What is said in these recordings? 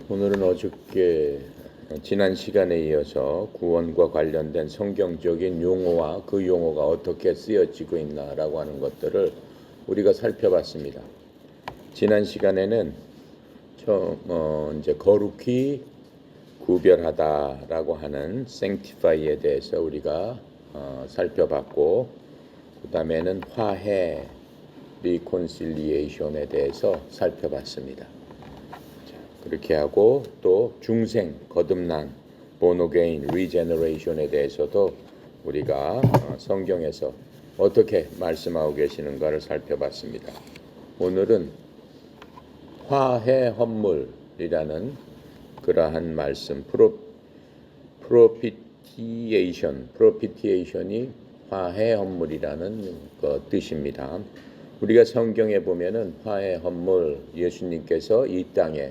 오늘은 어저께 지난 시간에 이어서 구원과 관련된 성경적인 용어와 그 용어가 어떻게 쓰여지고 있나라고 하는 것들을 우리가 살펴봤습니다. 지난 시간에는 이제 거룩히 구별하다라고 하는 sanctify에 대해서 우리가 살펴봤고, 그 다음에는 화해 reconciliation에 대해서 살펴봤습니다. 그렇게 하고 또 중생, 거듭난, born again, regeneration에 대해서도 우리가 성경에서 어떻게 말씀하고 계시는가를 살펴봤습니다. 오늘은 화해 헌물이라는 그러한 말씀, propitiation이 화해 헌물이라는 뜻입니다. 우리가 성경에 보면은 화해 헌물, 예수님께서 이 땅에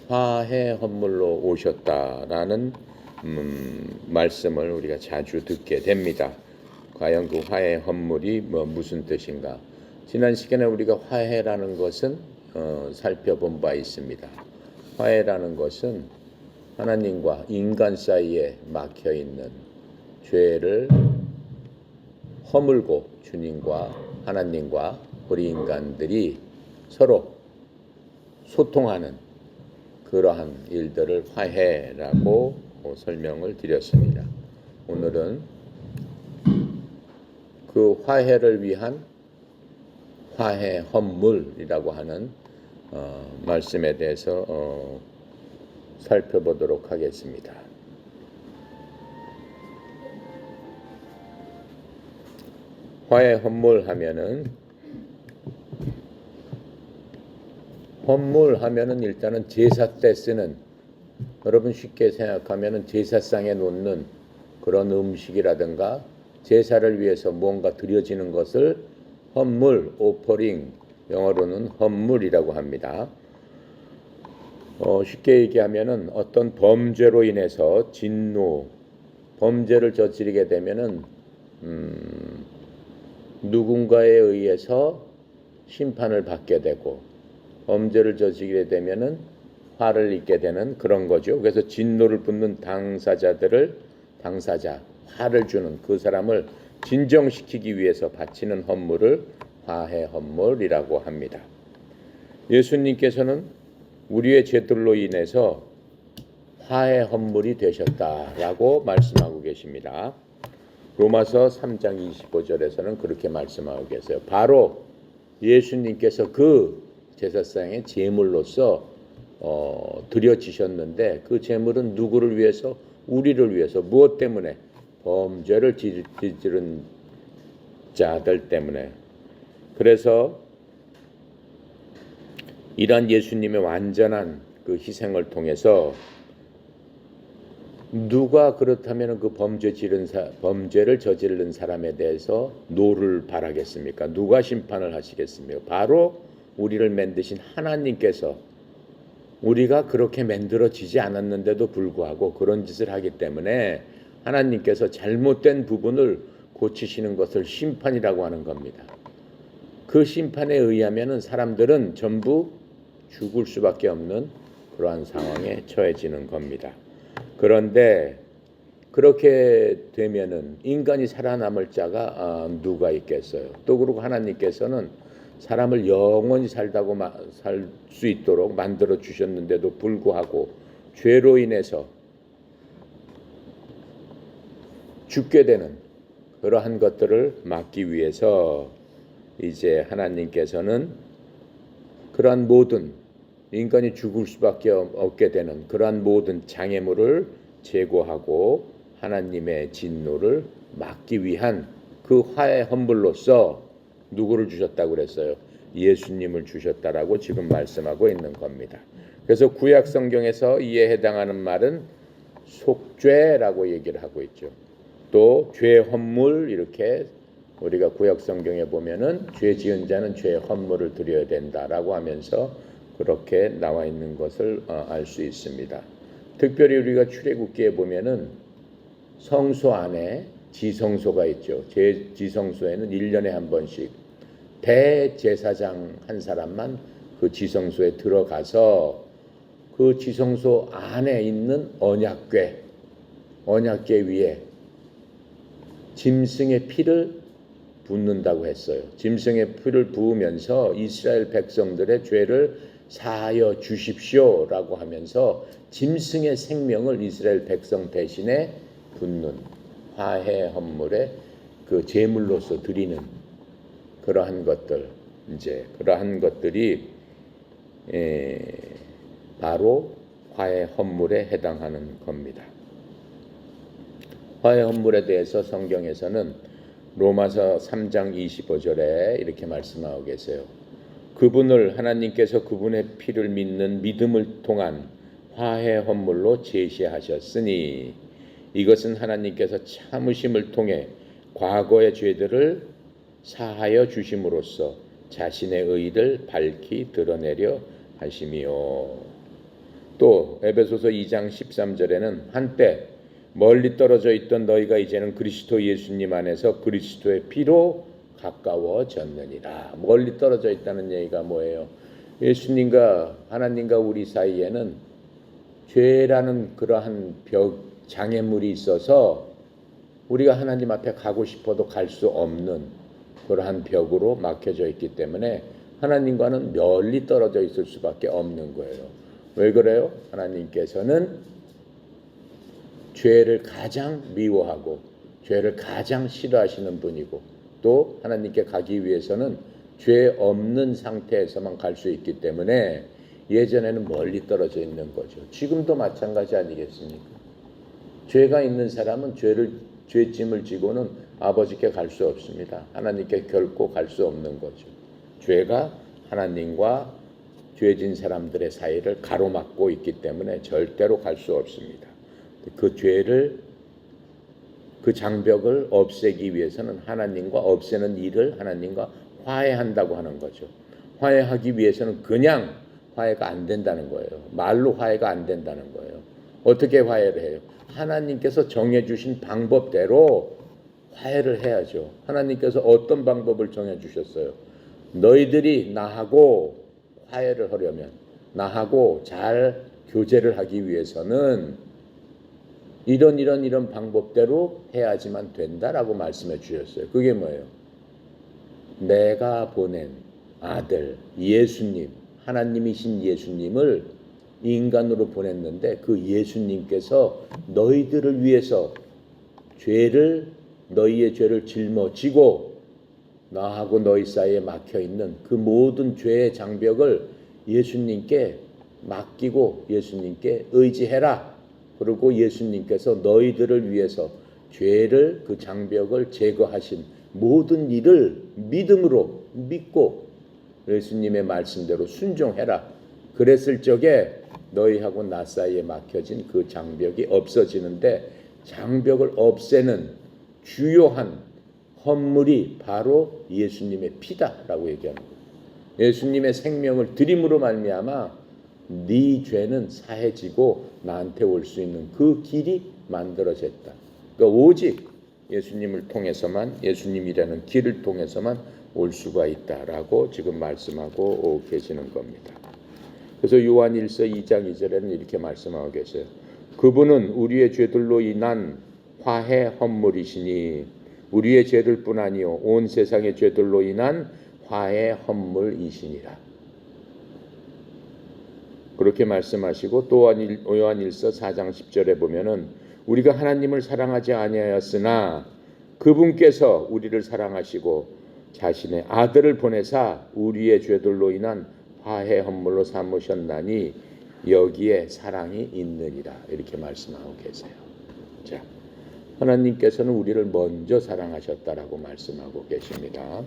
화해 헌물로 오셨다라는 말씀을 우리가 자주 듣게 됩니다. 과연 그 화해 헌물이 무슨 뜻인가? 지난 시간에 우리가 화해라는 것은 살펴본 바 있습니다. 화해라는 것은 하나님과 인간 사이에 막혀 있는 죄를 허물고 주님과 하나님과 우리 인간들이 서로 소통하는 그러한 일들을 화해라고 설명을 드렸습니다. 오늘은 그 화해를 위한 화해 헌물이라고 하는 말씀에 대해서 살펴보도록 하겠습니다. 화해 헌물 하면은 일단은 제사 때 쓰는, 여러분 쉽게 생각하면은 제사상에 놓는 그런 음식이라든가 제사를 위해서 뭔가 드려지는 것을 헌물, 오퍼링, 영어로는 헌물이라고 합니다. 쉽게 얘기하면은 어떤 범죄로 인해서 진노, 범죄를 저지르게 되면은 누군가에 의해서 심판을 받게 되고, 범죄를 저지르게 되면은 화를 입게 되는 그런 거죠. 그래서 진노를 붓는 화를 주는 그 사람을 진정시키기 위해서 바치는 헌물을 화해 헌물이라고 합니다. 예수님께서는 우리의 죄들로 인해서 화해 헌물이 되셨다라고 말씀하고 계십니다. 로마서 3장 25절에서는 그렇게 말씀하고 계세요. 바로 예수님께서 그 제사상의 제물로서 드려지셨는데, 그 제물은 누구를 위해서? 우리를 위해서. 무엇 때문에? 범죄를 저지른 자들 때문에. 그래서 이러한 예수님의 완전한 그 희생을 통해서 누가 그렇다면 그 범죄를 저지른 사람에 대해서 노를 바라겠습니까? 누가 심판을 하시겠습니까? 바로 우리를 만드신 하나님께서, 우리가 그렇게 만들어지지 않았는데도 불구하고 그런 짓을 하기 때문에 하나님께서 잘못된 부분을 고치시는 것을 심판이라고 하는 겁니다. 그 심판에 의하면 사람들은 전부 죽을 수밖에 없는 그러한 상황에 처해지는 겁니다. 그런데 그렇게 되면은 인간이 살아남을 자가 누가 있겠어요? 또 그리고 하나님께서는 사람을 영원히 살 수 있도록 만들어 주셨는데도 불구하고 죄로 인해서 죽게 되는 그러한 것들을 막기 위해서 이제 하나님께서는 그러한 모든 인간이 죽을 수밖에 없게 되는 그러한 모든 장애물을 제거하고 하나님의 진노를 막기 위한 그 화해 헌물로서 누구를 주셨다고 그랬어요? 예수님을 주셨다라고 지금 말씀하고 있는 겁니다. 그래서 구약 성경에서 이에 해당하는 말은 속죄라고 얘기를 하고 있죠. 또 죄 헌물, 이렇게 우리가 구약 성경에 보면은 죄 지은 자는 죄 헌물을 드려야 된다라고 하면서 그렇게 나와 있는 것을 알 수 있습니다. 특별히 우리가 출애굽기에 보면은 성소 안에 지성소가 있죠. 지성소에는 1년에 한 번씩 대제사장 한 사람만 그 지성소에 들어가서 그 지성소 안에 있는 언약궤 위에 짐승의 피를 붓는다고 했어요. 짐승의 피를 부으면서 이스라엘 백성들의 죄를 사하여 주십시오라고 하면서 짐승의 생명을 이스라엘 백성 대신에 붓는 화해 헌물의 그 제물로서 드리는 그러한 것들, 이제 그러한 것들이 바로 화해 헌물에 해당하는 겁니다. 화해 헌물에 대해서 성경에서는 로마서 3장 25절에 이렇게 말씀하고 계세요. 그분을 하나님께서 그분의 피를 믿는 믿음을 통한 화해 헌물로 제시하셨으니 이것은 하나님께서 참으심을 통해 과거의 죄들을 사하여 주심으로써 자신의 의를 밝히 드러내려 하심이요. 또 에베소서 2장 13절에는 한때 멀리 떨어져 있던 너희가 이제는 그리스도 예수님 안에서 그리스도의 피로 가까워졌느니라. 멀리 떨어져 있다는 얘기가 뭐예요? 예수님과 하나님과 우리 사이에는 죄라는 그러한 장애물이 있어서 우리가 하나님 앞에 가고 싶어도 갈 수 없는 그러한 벽으로 막혀져 있기 때문에 하나님과는 멀리 떨어져 있을 수밖에 없는 거예요. 왜 그래요? 하나님께서는 죄를 가장 미워하고 죄를 가장 싫어하시는 분이고 또 하나님께 가기 위해서는 죄 없는 상태에서만 갈 수 있기 때문에 예전에는 멀리 떨어져 있는 거죠. 지금도 마찬가지 아니겠습니까? 죄가 있는 사람은 죄짐을 지고는 아버지께 갈 수 없습니다. 하나님께 결코 갈 수 없는 거죠. 죄가 하나님과 죄진 사람들의 사이를 가로막고 있기 때문에 절대로 갈 수 없습니다. 그 죄를 그 장벽을 없애기 위해서는 하나님과 없애는 일을 하나님과 화해한다고 하는 거죠. 화해하기 위해서는 그냥 화해가 안 된다는 거예요. 말로 화해가 안 된다는 거예요. 어떻게 화해를 해요? 하나님께서 정해주신 방법대로 화해를 해야죠. 하나님께서 어떤 방법을 정해주셨어요? 너희들이 나하고 화해를 하려면 나하고 잘 교제를 하기 위해서는 이런 방법대로 해야지만 된다라고 말씀해 주셨어요. 그게 뭐예요? 내가 보낸 아들 예수님, 하나님이신 예수님을 인간으로 보냈는데 그 예수님께서 너희들을 위해서 너희의 죄를 짊어지고 나하고 너희 사이에 막혀있는 그 모든 죄의 장벽을 예수님께 맡기고 예수님께 의지해라. 그리고 예수님께서 너희들을 위해서 그 장벽을 제거하신 모든 일을 믿음으로 믿고 예수님의 말씀대로 순종해라. 그랬을 적에 너희하고 나 사이에 막혀진 그 장벽이 없어지는데 장벽을 없애는 주요한 헌물이 바로 예수님의 피다라고 얘기하는 거예요. 예수님의 생명을 드림으로 말미암아 네 죄는 사해지고 나한테 올 수 있는 그 길이 만들어졌다. 그러니까 오직 예수님을 통해서만 예수님이라는 길을 통해서만 올 수가 있다라고 지금 말씀하고 계시는 겁니다. 그래서 요한일서 2장 2절에는 이렇게 말씀하고 계세요. 그분은 우리의 죄들로 인한 화해 헌물이시니 우리의 죄들뿐 아니요 온 세상의 죄들로 인한 화해 헌물이시니라. 그렇게 말씀하시고 또 요한일서 4장 10절에 보면은 우리가 하나님을 사랑하지 아니하였으나 그분께서 우리를 사랑하시고 자신의 아들을 보내사 우리의 죄들로 인한 화해 헌물로 삼으셨나니 여기에 사랑이 있느니라. 이렇게 말씀하고 계세요. 자, 하나님께서는 우리를 먼저 사랑하셨다라고 말씀하고 계십니다.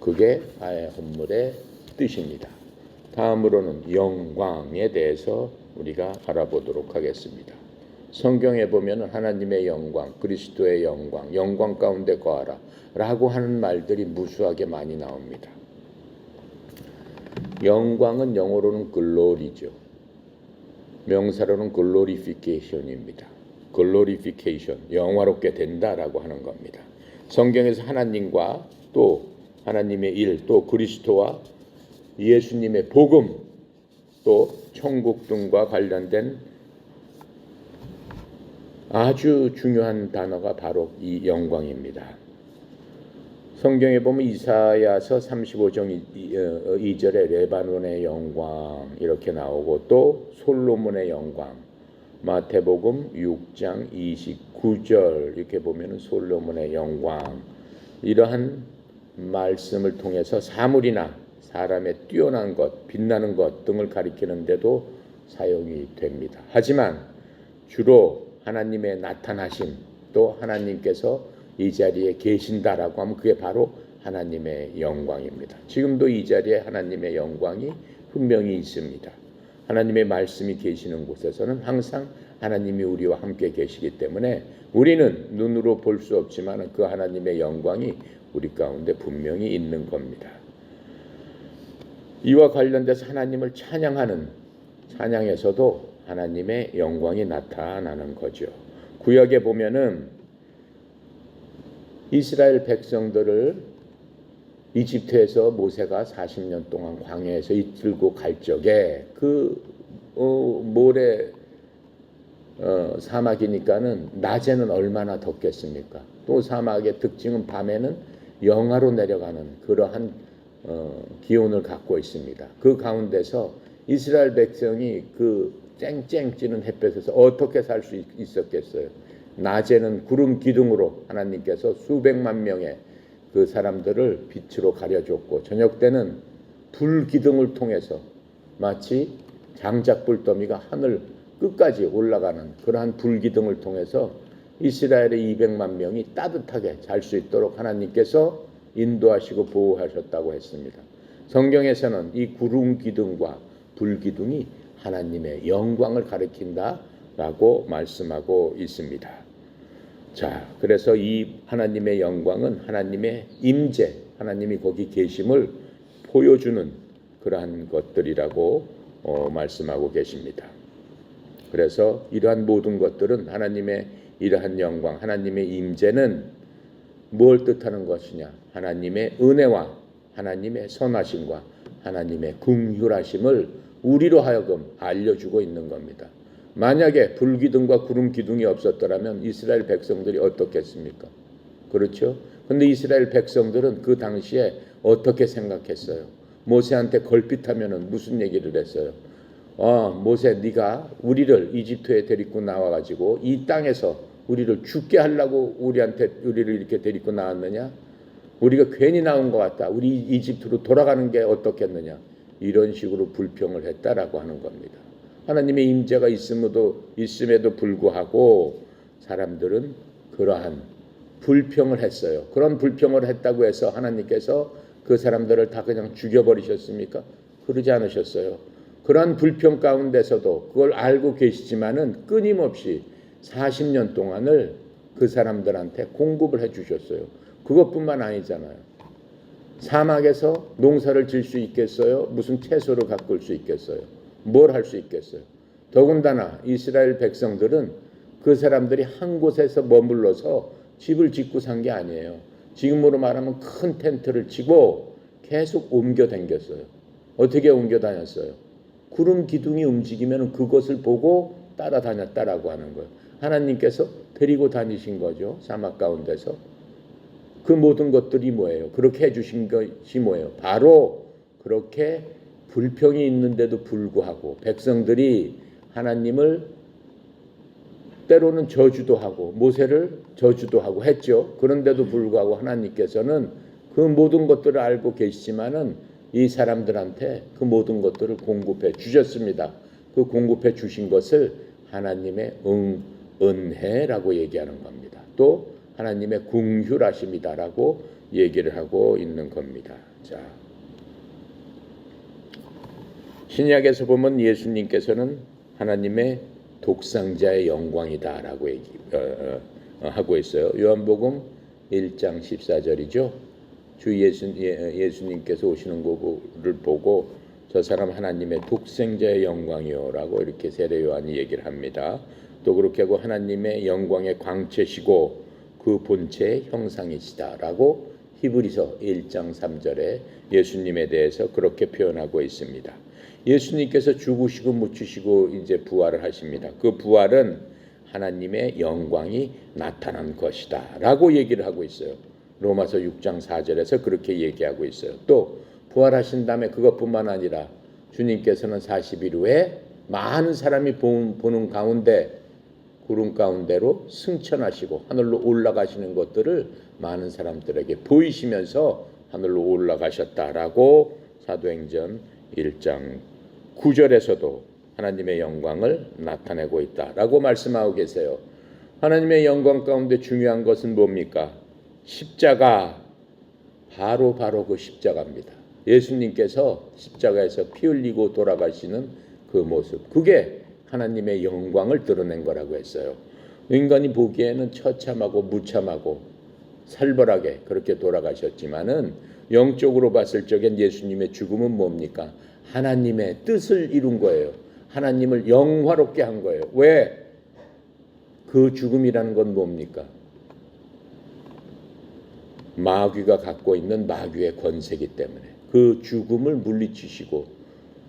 그게 화해 헌물의 뜻입니다. 다음으로는 영광에 대해서 우리가 알아보도록 하겠습니다. 성경에 보면 하나님의 영광, 그리스도의 영광, 영광 가운데 거하라 라고 하는 말들이 무수하게 많이 나옵니다. 영광은 영어로는 글로리죠. 명사로는 글로리피케이션입니다. 글로리피케이션, 영화롭게 된다라고 하는 겁니다. 성경에서 하나님과 또 하나님의 일, 또 그리스도와 예수님의 복음, 또 천국 등과 관련된 아주 중요한 단어가 바로 이 영광입니다. 성경에 보면 이사야서 35장 2절에 레바논의 영광 이렇게 나오고 또 솔로몬의 영광, 마태복음 6장 29절 이렇게 보면 솔로몬의 영광, 이러한 말씀을 통해서 사물이나 사람의 뛰어난 것, 빛나는 것 등을 가리키는데도 사용이 됩니다. 하지만 주로 하나님의 나타나심, 또 하나님께서 이 자리에 계신다라고 하면 그게 바로 하나님의 영광입니다. 지금도 이 자리에 하나님의 영광이 분명히 있습니다. 하나님의 말씀이 계시는 곳에서는 항상 하나님이 우리와 함께 계시기 때문에 우리는 눈으로 볼 수 없지만 그 하나님의 영광이 우리 가운데 분명히 있는 겁니다. 이와 관련돼서 하나님을 찬양하는 찬양에서도 하나님의 영광이 나타나는 거죠. 구약에 보면은 이스라엘 백성들을 이집트에서 모세가 40년 동안 광야에서 이끌고 갈 적에 그 모래 사막이니까는 낮에는 얼마나 덥겠습니까? 또 사막의 특징은 밤에는 영하로 내려가는 그러한 기온을 갖고 있습니다. 그 가운데서 이스라엘 백성이 그 쨍쨍 찌는 햇볕에서 어떻게 살 수 있었겠어요? 낮에는 구름 기둥으로 하나님께서 수백만 명의 그 사람들을 빛으로 가려줬고, 저녁 때는 불 기둥을 통해서 마치 장작불 더미가 하늘 끝까지 올라가는 그러한 불 기둥을 통해서 이스라엘의 200만 명이 따뜻하게 잘 수 있도록 하나님께서 인도하시고 보호하셨다고 했습니다. 성경에서는 이 구름 기둥과 불 기둥이 하나님의 영광을 가리킨다라고 말씀하고 있습니다. 자, 그래서 이 하나님의 영광은 하나님의 임재, 하나님이 거기 계심을 보여주는 그러한 것들이라고 말씀하고 계십니다. 그래서 이러한 모든 것들은 하나님의 이러한 영광, 하나님의 임재는 뭘 뜻하는 것이냐? 하나님의 은혜와 하나님의 선하심과 하나님의 긍휼하심을 우리로 하여금 알려주고 있는 겁니다. 만약에 불기둥과 구름 기둥이 없었더라면 이스라엘 백성들이 어떻겠습니까? 그렇죠? 근데 이스라엘 백성들은 그 당시에 어떻게 생각했어요? 모세한테 걸핏하면은 무슨 얘기를 했어요? 모세, 네가 우리를 이집트에 데리고 나와가지고 이 땅에서 우리를 죽게 하려고 우리를 이렇게 데리고 나왔느냐? 우리가 괜히 나온 것 같다. 우리 이집트로 돌아가는 게 어떻겠느냐? 이런 식으로 불평을 했다라고 하는 겁니다. 하나님의 임재가 있음에도 불구하고 사람들은 그러한 불평을 했어요. 그런 불평을 했다고 해서 하나님께서 그 사람들을 다 그냥 죽여버리셨습니까? 그러지 않으셨어요. 그러한 불평 가운데서도 그걸 알고 계시지만은 끊임없이 40년 동안을 그 사람들한테 공급을 해주셨어요. 그것뿐만 아니잖아요. 사막에서 농사를 질 수 있겠어요? 무슨 채소를 가꿀 수 있겠어요? 뭘 할 수 있겠어요? 더군다나 이스라엘 백성들은 그 사람들이 한 곳에서 머물러서 집을 짓고 산 게 아니에요. 지금으로 말하면 큰 텐트를 치고 계속 옮겨 다녔어요. 어떻게 옮겨 다녔어요? 구름 기둥이 움직이면 그것을 보고 따라다녔다라고 하는 거예요. 하나님께서 데리고 다니신 거죠. 사막 가운데서. 그 모든 것들이 뭐예요? 그렇게 해주신 것이 뭐예요? 바로 그렇게 불평이 있는데도 불구하고 백성들이 하나님을 때로는 저주도 하고 모세를 저주도 하고 했죠. 그런데도 불구하고 하나님께서는 그 모든 것들을 알고 계시지만은 이 사람들한테 그 모든 것들을 공급해 주셨습니다. 그 공급해 주신 것을 하나님의 은혜라고 얘기하는 겁니다. 또 하나님의 긍휼하심이다라고 얘기를 하고 있는 겁니다. 자, 신약에서 보면 예수님께서는 하나님의 독상자의 영광이다라고 하고 있어요. 요한복음 1장 14절이죠. 주 예수님께서 오시는 것을 보고 저 사람 하나님의 독생자의 영광이요라고 이렇게 세례 요한이 얘기를 합니다. 또 그렇게 하고 하나님의 영광의 광채시고 그 본체의 형상이시다라고 히브리서 1장 3절에 예수님에 대해서 그렇게 표현하고 있습니다. 예수님께서 죽으시고 묻히시고 이제 부활을 하십니다. 그 부활은 하나님의 영광이 나타난 것이다 라고 얘기를 하고 있어요. 로마서 6장 4절에서 그렇게 얘기하고 있어요. 또 부활하신 다음에 그것뿐만 아니라 주님께서는 40일 후에 많은 사람이 보는 가운데 구름 가운데로 승천하시고 하늘로 올라가시는 것들을 많은 사람들에게 보이시면서 하늘로 올라가셨다라고 사도행전 1장 9절에서도 하나님의 영광을 나타내고 있다라고 말씀하고 계세요. 하나님의 영광 가운데 중요한 것은 뭡니까? 십자가, 바로 그 십자가입니다. 예수님께서 십자가에서 피 흘리고 돌아가시는 그 모습, 그게 하나님의 영광을 드러낸 거라고 했어요. 인간이 보기에는 처참하고 무참하고 살벌하게 그렇게 돌아가셨지만은 영적으로 봤을 적엔 예수님의 죽음은 뭡니까? 하나님의 뜻을 이룬 거예요. 하나님을 영화롭게 한 거예요. 왜? 그 죽음이라는 건 뭡니까? 마귀가 갖고 있는 마귀의 권세이기 때문에 그 죽음을 물리치시고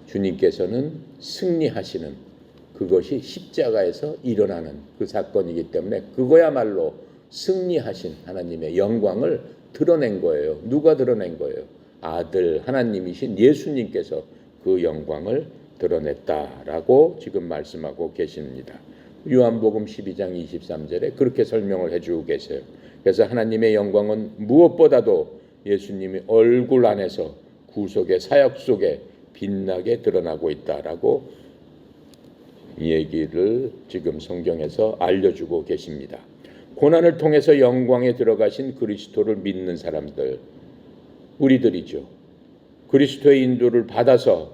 주님께서는 승리하시는, 그것이 십자가에서 일어나는 그 사건이기 때문에 그거야말로 승리하신 하나님의 영광을 드러낸 거예요. 누가 드러낸 거예요? 아들 하나님이신 예수님께서 그 영광을 드러냈다라고 지금 말씀하고 계십니다. 요한복음 12장 23절에 그렇게 설명을 해주고 계세요. 그래서 하나님의 영광은 무엇보다도 예수님의 얼굴 안에서 구속의 사역 속에 빛나게 드러나고 있다라고 얘기를 지금 성경에서 알려주고 계십니다. 고난을 통해서 영광에 들어가신 그리스도를 믿는 사람들, 우리들이죠. 그리스도의 인도를 받아서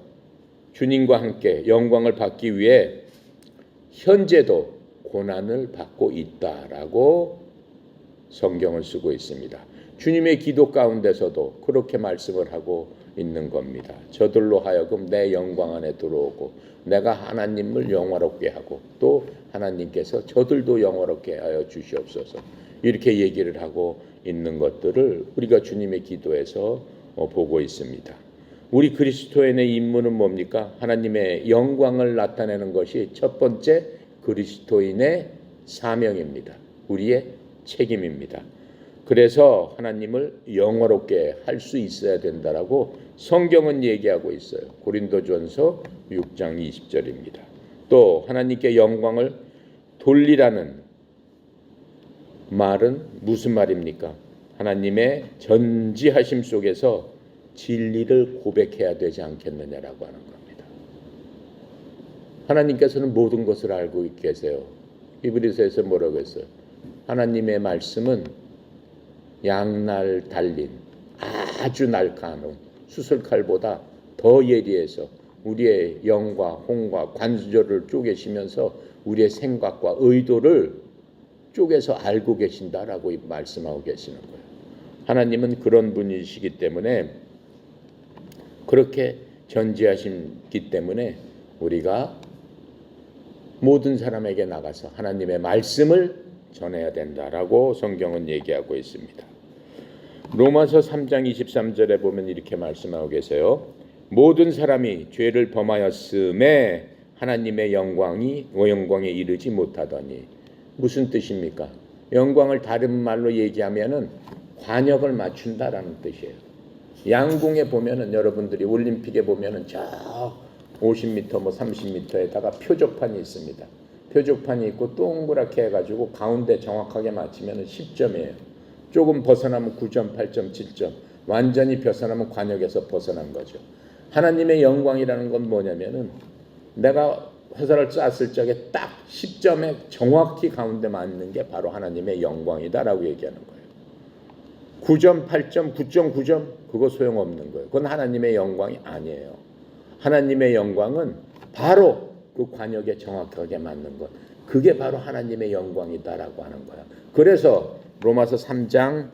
주님과 함께 영광을 받기 위해 현재도 고난을 받고 있다라고 성경을 쓰고 있습니다. 주님의 기도 가운데서도 그렇게 말씀을 하고 있는 겁니다. 저들로 하여금 내 영광 안에 들어오고 내가 하나님을 영화롭게 하고 또 하나님께서 저들도 영화롭게 하여 주시옵소서, 이렇게 얘기를 하고 있는 것들을 우리가 주님의 기도에서 보고 있습니다. 우리 그리스도인의 임무는 뭡니까? 하나님의 영광을 나타내는 것이 첫 번째 그리스도인의 사명입니다. 우리의 책임입니다. 그래서 하나님을 영화롭게 할 수 있어야 된다라고 성경은 얘기하고 있어요. 고린도전서 6장 20절입니다. 또 하나님께 영광을 돌리라는 말은 무슨 말입니까? 하나님의 전지하심 속에서 진리를 고백해야 되지 않겠느냐라고 하는 겁니다. 하나님께서는 모든 것을 알고 계세요. 히브리서에서 뭐라고 했어요? 하나님의 말씀은 양날 달린 아주 날카로운 수술칼보다 더 예리해서 우리의 영과 홍과 관절을 쪼개시면서 우리의 생각과 의도를 쪼개서 알고 계신다라고 말씀하고 계시는 거예요. 하나님은 그런 분이시기 때문에, 그렇게 전지하시기 때문에 우리가 모든 사람에게 나가서 하나님의 말씀을 전해야 된다라고 성경은 얘기하고 있습니다. 로마서 3장 23절에 보면 이렇게 말씀하고 계세요. 모든 사람이 죄를 범하였음에 하나님의 영광에 이르지 못하더니. 무슨 뜻입니까? 영광을 다른 말로 얘기하면은 관역을 맞춘다라는 뜻이에요. 양궁에 보면은, 여러분들이 올림픽에 보면은 저 50m, 30m에다가 표적판이 있습니다. 표적판이 있고 동그랗게 해가지고 가운데 정확하게 맞추면 10점이에요. 조금 벗어나면 9점, 8점, 7점. 완전히 벗어나면 관역에서 벗어난 거죠. 하나님의 영광이라는 건 뭐냐면은 내가 회사를 짰을 적에 딱 10점에 정확히 가운데 맞는 게 바로 하나님의 영광이다라고 얘기하는 거예요. 9점, 8점, 9.9점 그거 소용없는 거예요. 그건 하나님의 영광이 아니에요. 하나님의 영광은 바로 그 관역에 정확하게 맞는 것, 그게 바로 하나님의 영광이다라고 하는 거야. 그래서 로마서 3장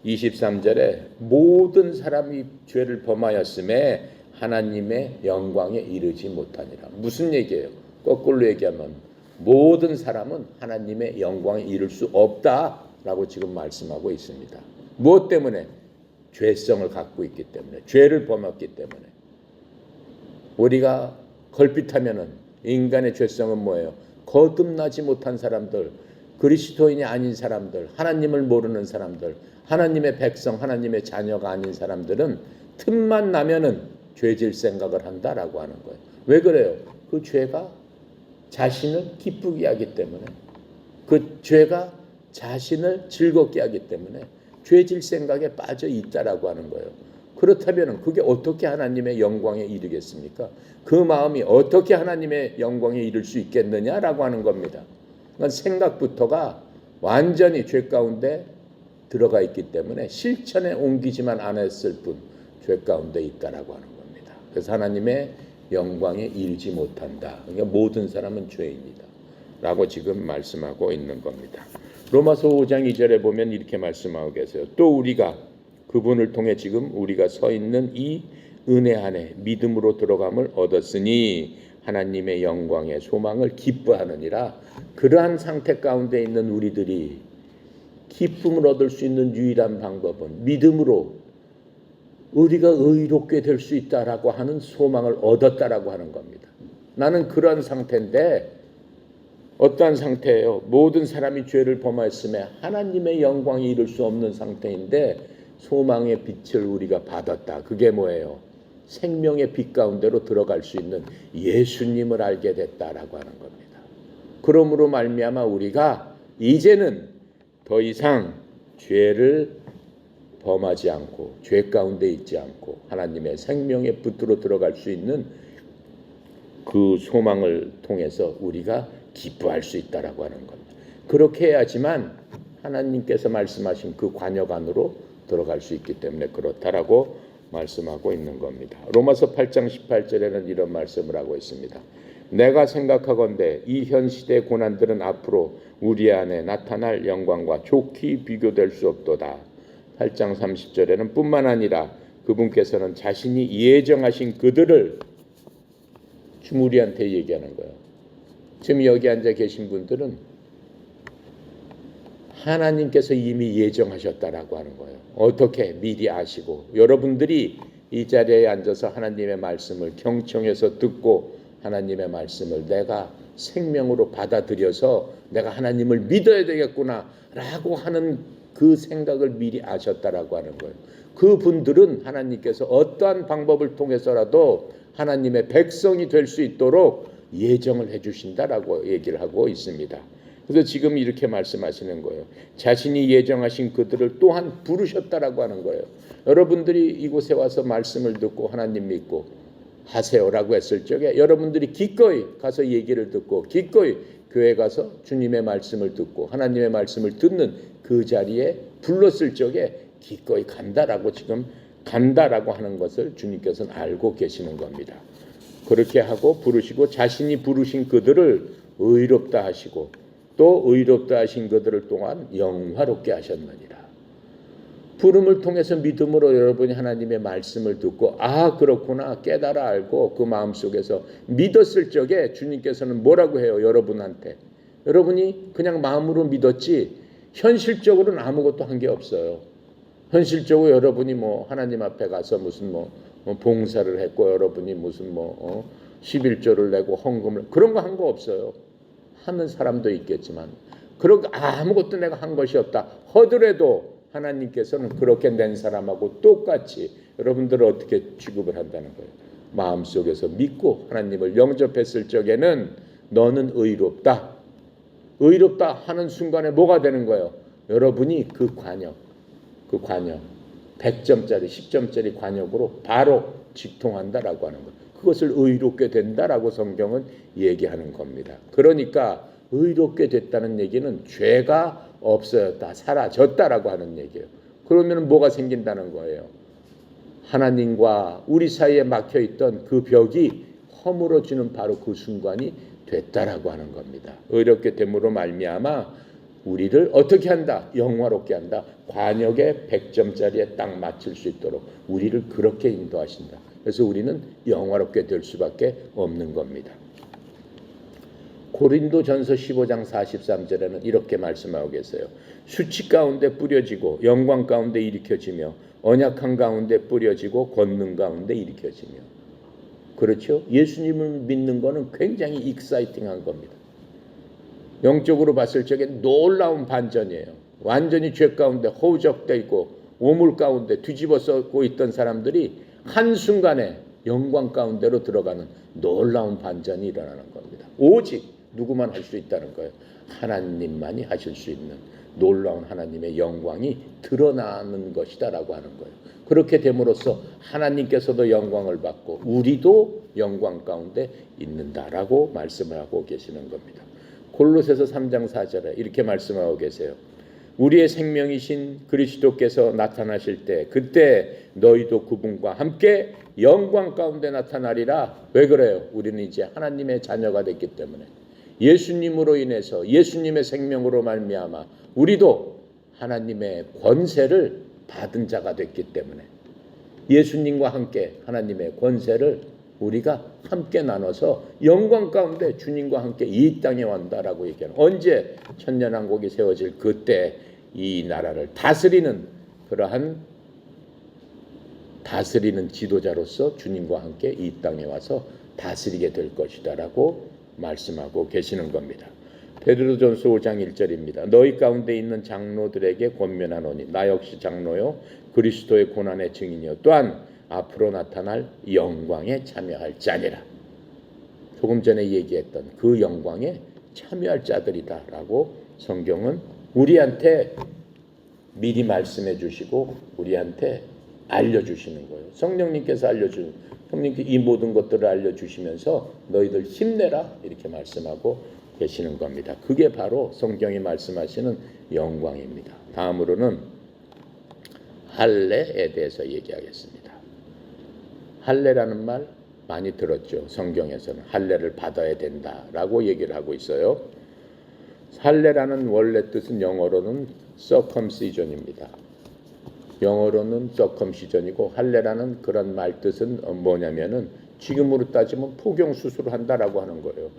23절에 모든 사람이 죄를 범하였음에 하나님의 영광에 이르지 못하니라. 무슨 얘기예요? 거꾸로 얘기하면 모든 사람은 하나님의 영광에 이를 수 없다라고 지금 말씀하고 있습니다. 무엇 때문에? 죄성을 갖고 있기 때문에, 죄를 범했기 때문에. 우리가 걸핏하면은 인간의 죄성은 뭐예요? 거듭나지 못한 사람들, 그리스도인이 아닌 사람들, 하나님을 모르는 사람들, 하나님의 백성, 하나님의 자녀가 아닌 사람들은 틈만 나면은 죄질 생각을 한다라고 하는 거예요. 왜 그래요? 그 죄가 자신을 기쁘게 하기 때문에, 그 죄가 자신을 즐겁게 하기 때문에 죄질 생각에 빠져 있다라고 하는 거예요. 그렇다면 그게 어떻게 하나님의 영광에 이르겠습니까? 그 마음이 어떻게 하나님의 영광에 이를 수 있겠느냐라고 하는 겁니다. 그러니까 생각부터가 완전히 죄 가운데 들어가 있기 때문에 실천에 옮기지만 않았을 뿐 죄 가운데 있다라고 하는 겁니다. 그래서 하나님의 영광에 이르지 못한다. 그러니까 모든 사람은 죄인이다 라고 지금 말씀하고 있는 겁니다. 로마서 5장 2절에 보면 이렇게 말씀하고 계세요. 또 우리가 그분을 통해 지금 우리가 서 있는 이 은혜 안에 믿음으로 들어감을 얻었으니 하나님의 영광의 소망을 기뻐하느니라. 그러한 상태 가운데 있는 우리들이 기쁨을 얻을 수 있는 유일한 방법은 믿음으로 우리가 의롭게 될 수 있다라고 하는 소망을 얻었다라고 하는 겁니다. 나는 그런 상태인데 어떠한 상태예요? 모든 사람이 죄를 범하였음에 하나님의 영광에 이를 수 없는 상태인데 소망의 빛을 우리가 받았다. 그게 뭐예요? 생명의 빛 가운데로 들어갈 수 있는 예수님을 알게 됐다라고 하는 겁니다. 그러므로 말미암아 우리가 이제는 더 이상 죄를 범하지 않고 죄 가운데 있지 않고 하나님의 생명의 빛으로 들어갈 수 있는 그 소망을 통해서 우리가 기뻐할 수 있다라고 하는 겁니다. 그렇게 해야지만 하나님께서 말씀하신 그 관역 안으로 들어갈 수 있기 때문에 그렇다라고 말씀하고 있는 겁니다. 로마서 8장 18절에는 이런 말씀을 하고 있습니다. 내가 생각하건대 이 현 시대의 고난들은 앞으로 우리 안에 나타날 영광과 좋게 비교될 수 없도다. 8장 30절에는 뿐만 아니라 그분께서는 자신이 예정하신 그들을 지금 우리한테 얘기하는 거예요. 지금 여기 앉아 계신 분들은 하나님께서 이미 예정하셨다라고 하는 거예요. 어떻게? 미리 아시고 여러분들이 이 자리에 앉아서 하나님의 말씀을 경청해서 듣고 하나님의 말씀을 내가 생명으로 받아들여서 내가 하나님을 믿어야 되겠구나 라고 하는 그 생각을 미리 아셨다라고 하는 거예요. 그분들은 하나님께서 어떠한 방법을 통해서라도 하나님의 백성이 될 수 있도록 예정을 해주신다라고 얘기를 하고 있습니다. 그래서 지금 이렇게 말씀하시는 거예요. 자신이 예정하신 그들을 또한 부르셨다라고 하는 거예요. 여러분들이 이곳에 와서 말씀을 듣고 하나님 믿고 하세요라고 했을 적에 여러분들이 기꺼이 가서 얘기를 듣고 기꺼이 교회 가서 주님의 말씀을 듣고 하나님의 말씀을 듣는 그 자리에 불렀을 적에 기꺼이 간다라고 지금 간다라고 하는 것을 주님께서는 알고 계시는 겁니다. 그렇게 하고 부르시고 자신이 부르신 그들을 의롭다 하시고 또 의롭다 하신 그들을 또한 영화롭게 하셨느니라. 부름을 통해서 믿음으로 여러분이 하나님의 말씀을 듣고 아 그렇구나 깨달아 알고 그 마음속에서 믿었을 적에 주님께서는 뭐라고 해요? 여러분한테. 여러분이 그냥 마음으로 믿었지 현실적으로는 아무것도 한 게 없어요. 현실적으로 여러분이 뭐 하나님 앞에 가서 무슨 뭐 봉사를 했고 여러분이 무슨 11조를 내고 헌금을 그런 거 한 거 없어요. 하는 사람도 있겠지만 그런 거 아무것도 내가 한 것이 없다 하더라도 하나님께서는 그렇게 낸 사람하고 똑같이 여러분들을 어떻게 취급을 한다는 거예요. 마음속에서 믿고 하나님을 영접했을 적에는 너는 의롭다. 의롭다 하는 순간에 뭐가 되는 거예요? 여러분이 그 관역 100점짜리 10점짜리 관역으로 바로 직통한다라고 하는 거예요. 그것을 의롭게 된다라고 성경은 얘기하는 겁니다. 그러니까 의롭게 됐다는 얘기는 죄가 없어졌다, 사라졌다라고 하는 얘기예요. 그러면 뭐가 생긴다는 거예요? 하나님과 우리 사이에 막혀있던 그 벽이 허물어지는 바로 그 순간이 됐다라고 하는 겁니다. 의롭게 됨으로 말미암아 우리를 어떻게 한다? 영화롭게 한다. 관역에 100점짜리에 딱 맞출 수 있도록 우리를 그렇게 인도하신다. 그래서 우리는 영화롭게 될 수밖에 없는 겁니다. 고린도전서 15장 43절에는 이렇게 말씀하고 계세요. 수치 가운데 뿌려지고 영광 가운데 일으켜지며 언약한 가운데 뿌려지고 권능 가운데 일으켜지며 그렇죠? 예수님을 믿는 거는 굉장히 익사이팅한 겁니다. 영적으로 봤을 적에 놀라운 반전이에요. 완전히 죄 가운데 허우적돼 있고 오물 가운데 뒤집어 쓰고 있던 사람들이 한순간에 영광 가운데로 들어가는 놀라운 반전이 일어나는 겁니다. 오직 누구만 할 수 있다는 거예요. 하나님만이 하실 수 있는 놀라운 하나님의 영광이 드러나는 것이다라고 하는 거예요. 그렇게 됨으로써 하나님께서도 영광을 받고 우리도 영광 가운데 있는다라고 말씀을 하고 계시는 겁니다. 골로새서 3장 4절에 이렇게 말씀하고 계세요. 우리의 생명이신 그리스도께서 나타나실 때 그때 너희도 그분과 함께 영광 가운데 나타나리라. 왜 그래요? 우리는 이제 하나님의 자녀가 됐기 때문에 예수님으로 인해서 예수님의 생명으로 말미암아 우리도 하나님의 권세를 받은 자가 됐기 때문에 예수님과 함께 하나님의 권세를 우리가 함께 나눠서 영광 가운데 주님과 함께 이 땅에 왔다라고 얘기하는, 언제 천년왕국이 세워질 그때 이 나라를 다스리는 그러한 다스리는 지도자로서 주님과 함께 이 땅에 와서 다스리게 될 것이다라고 말씀하고 계시는 겁니다. 베드로전서 5장 1절입니다. 너희 가운데 있는 장로들에게 권면하노니 나 역시 장로요 그리스도의 고난의 증인이요 또한 앞으로 나타날 영광에 참여할 자니라. 조금 전에 얘기했던 그 영광에 참여할 자들이다라고 성경은 우리한테 미리 말씀해 주시고 우리한테 알려주시는 거예요. 성령님께서 알려주는, 성령님께 이 모든 것들을 알려주시면서 너희들 힘내라 이렇게 말씀하고 계시는 겁니다. 그게 바로 성경이 말씀하시는 영광입니다. 다음으로는 할례에 대해서 얘기하겠습니다. 할례라는 말 많이 들었죠. 성경에서는 할례를 받아야 된다라고 얘기를 하고 있어요. 할례라는 원래 뜻은 영어로는 circumcision입니다. 영어로는 circumcision이고 할례라는 그런 말 뜻은 뭐냐면은 지금으로 따지면 포경 수술을 한다라고 하는 거예요.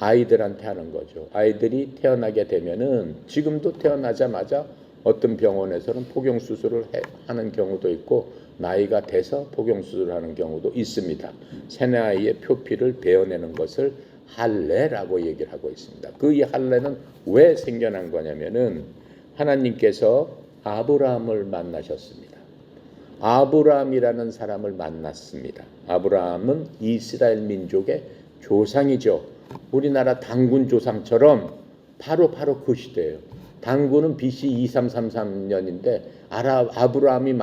아이들한테 하는 거죠. 아이들이 태어나게 되면은 지금도 태어나자마자 어떤 병원에서는 포경 수술을 하는 경우도 있고 나이가 돼서 포경 수술을 하는 경우도 있습니다. 새내아이의 표피를 베어내는 것을 할례라고 얘기를 하고 있습니다. 그 이 할례는 왜 생겨난 거냐면은 하나님께서 아브라함을 만나셨습니다. 아브라함이라는 사람을 만났습니다. 아브라함은 이스라엘 민족의 조상이죠. 우리나라 단군 조상처럼 바로 그 시대예요. 단군은 BC 2333년인데 아브라함이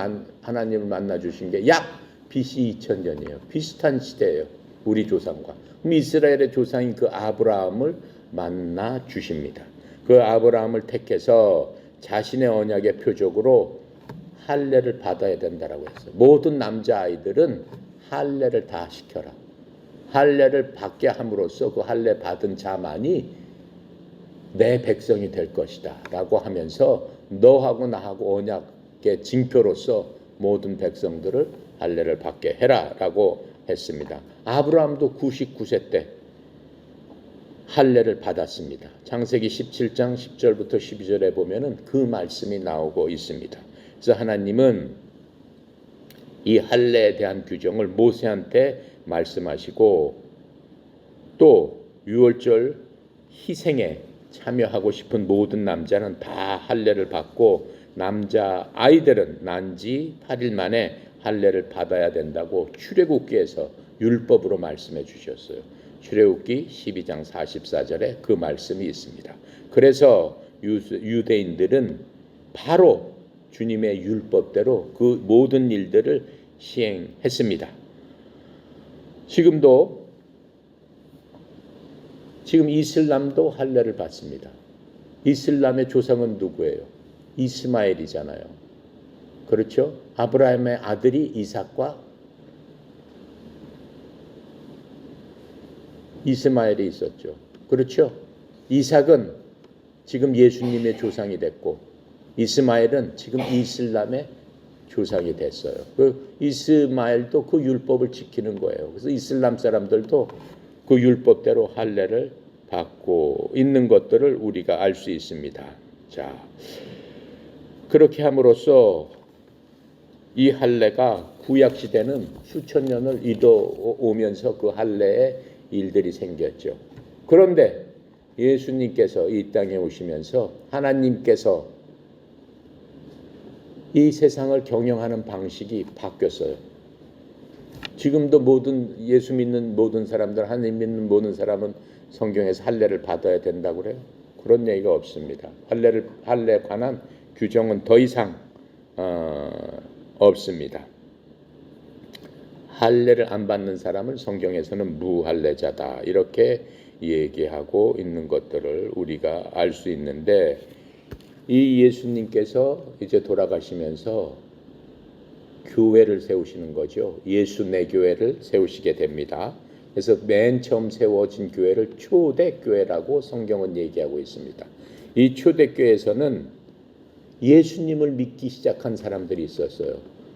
하나님을 만나 주신 게 약 BC 2000년이에요. 비슷한 시대예요. 우리 조상과. 그럼 이스라엘의 조상인 그 아브라함을 만나 주십니다. 그 아브라함을 택해서 자신의 언약의 표적으로 할례를 받아야 된다라고 했어요. 모든 남자아이들은 할례를 다 시켜라. 할례를 받게 함으로써 그 할례 받은 자만이 내 백성이 될 것이다 라고 하면서 너하고 나하고 언약의 징표로서 모든 백성들을 할례를 받게 해라 라고 했습니다. 아브라함도 99세 때 할례를 받았습니다. 창세기 17장 10절부터 12절에 보면은 그 말씀이 나오고 있습니다. 그래서 하나님은 이 할례에 대한 규정을 모세한테 말씀하시고 또 유월절 희생에 참여하고 싶은 모든 남자는 다 할례를 받고 남자 아이들은 난지 8일 만에 할례를 받아야 된다고 출애굽기에서 율법으로 말씀해 주셨어요. 출애굽기 12장 44절에 그 말씀이 있습니다. 그래서 유대인들은 바로 주님의 율법대로 그 모든 일들을 시행했습니다. 지금 이슬람도 할례를 받습니다. 이슬람의 조상은 누구예요? 이스마엘이잖아요. 그렇죠? 아브라함의 아들이 이삭과 이스마엘이 있었죠. 그렇죠? 이삭은 지금 예수님의 조상이 됐고 이스마엘은 지금 이슬람의 조상이 됐어요. 그 이스마엘도 그 율법을 지키는 거예요. 그래서 이슬람 사람들도 그 율법대로 할례를 받고 있는 것들을 우리가 알 수 있습니다. 자, 그렇게 함으로써 이 할례가 구약 시대는 수천 년을 이어오면서 그 할례의 일들이 생겼죠. 그런데 예수님께서 이 땅에 오시면서 하나님께서 이 세상을 경영하는 방식이 바뀌었어요. 지금도 모든 예수 믿는 모든 사람들, 하나님 믿는 모든 사람은 성경에서 할례를 받아야 된다고 그래요? 그런 얘기가 없습니다. 할례에 관한 규정은 더 이상 없습니다. 할례를 안 받는 사람을 성경에서는 무할례자다 이렇게 얘기하고 있는 것들을 우리가 알 수 있는데, 이 예수님께서 이제 돌아가시면서 교회를 세우시는 거죠. 예수 내 교회를 세우시게 됩니다. 그래서 맨 처음 세워진 교회를 초대교회라고 성경은 얘기하고 있습니다. 이 초대교회에서는 예수님을 믿기 시작한 사람들이 있었어요.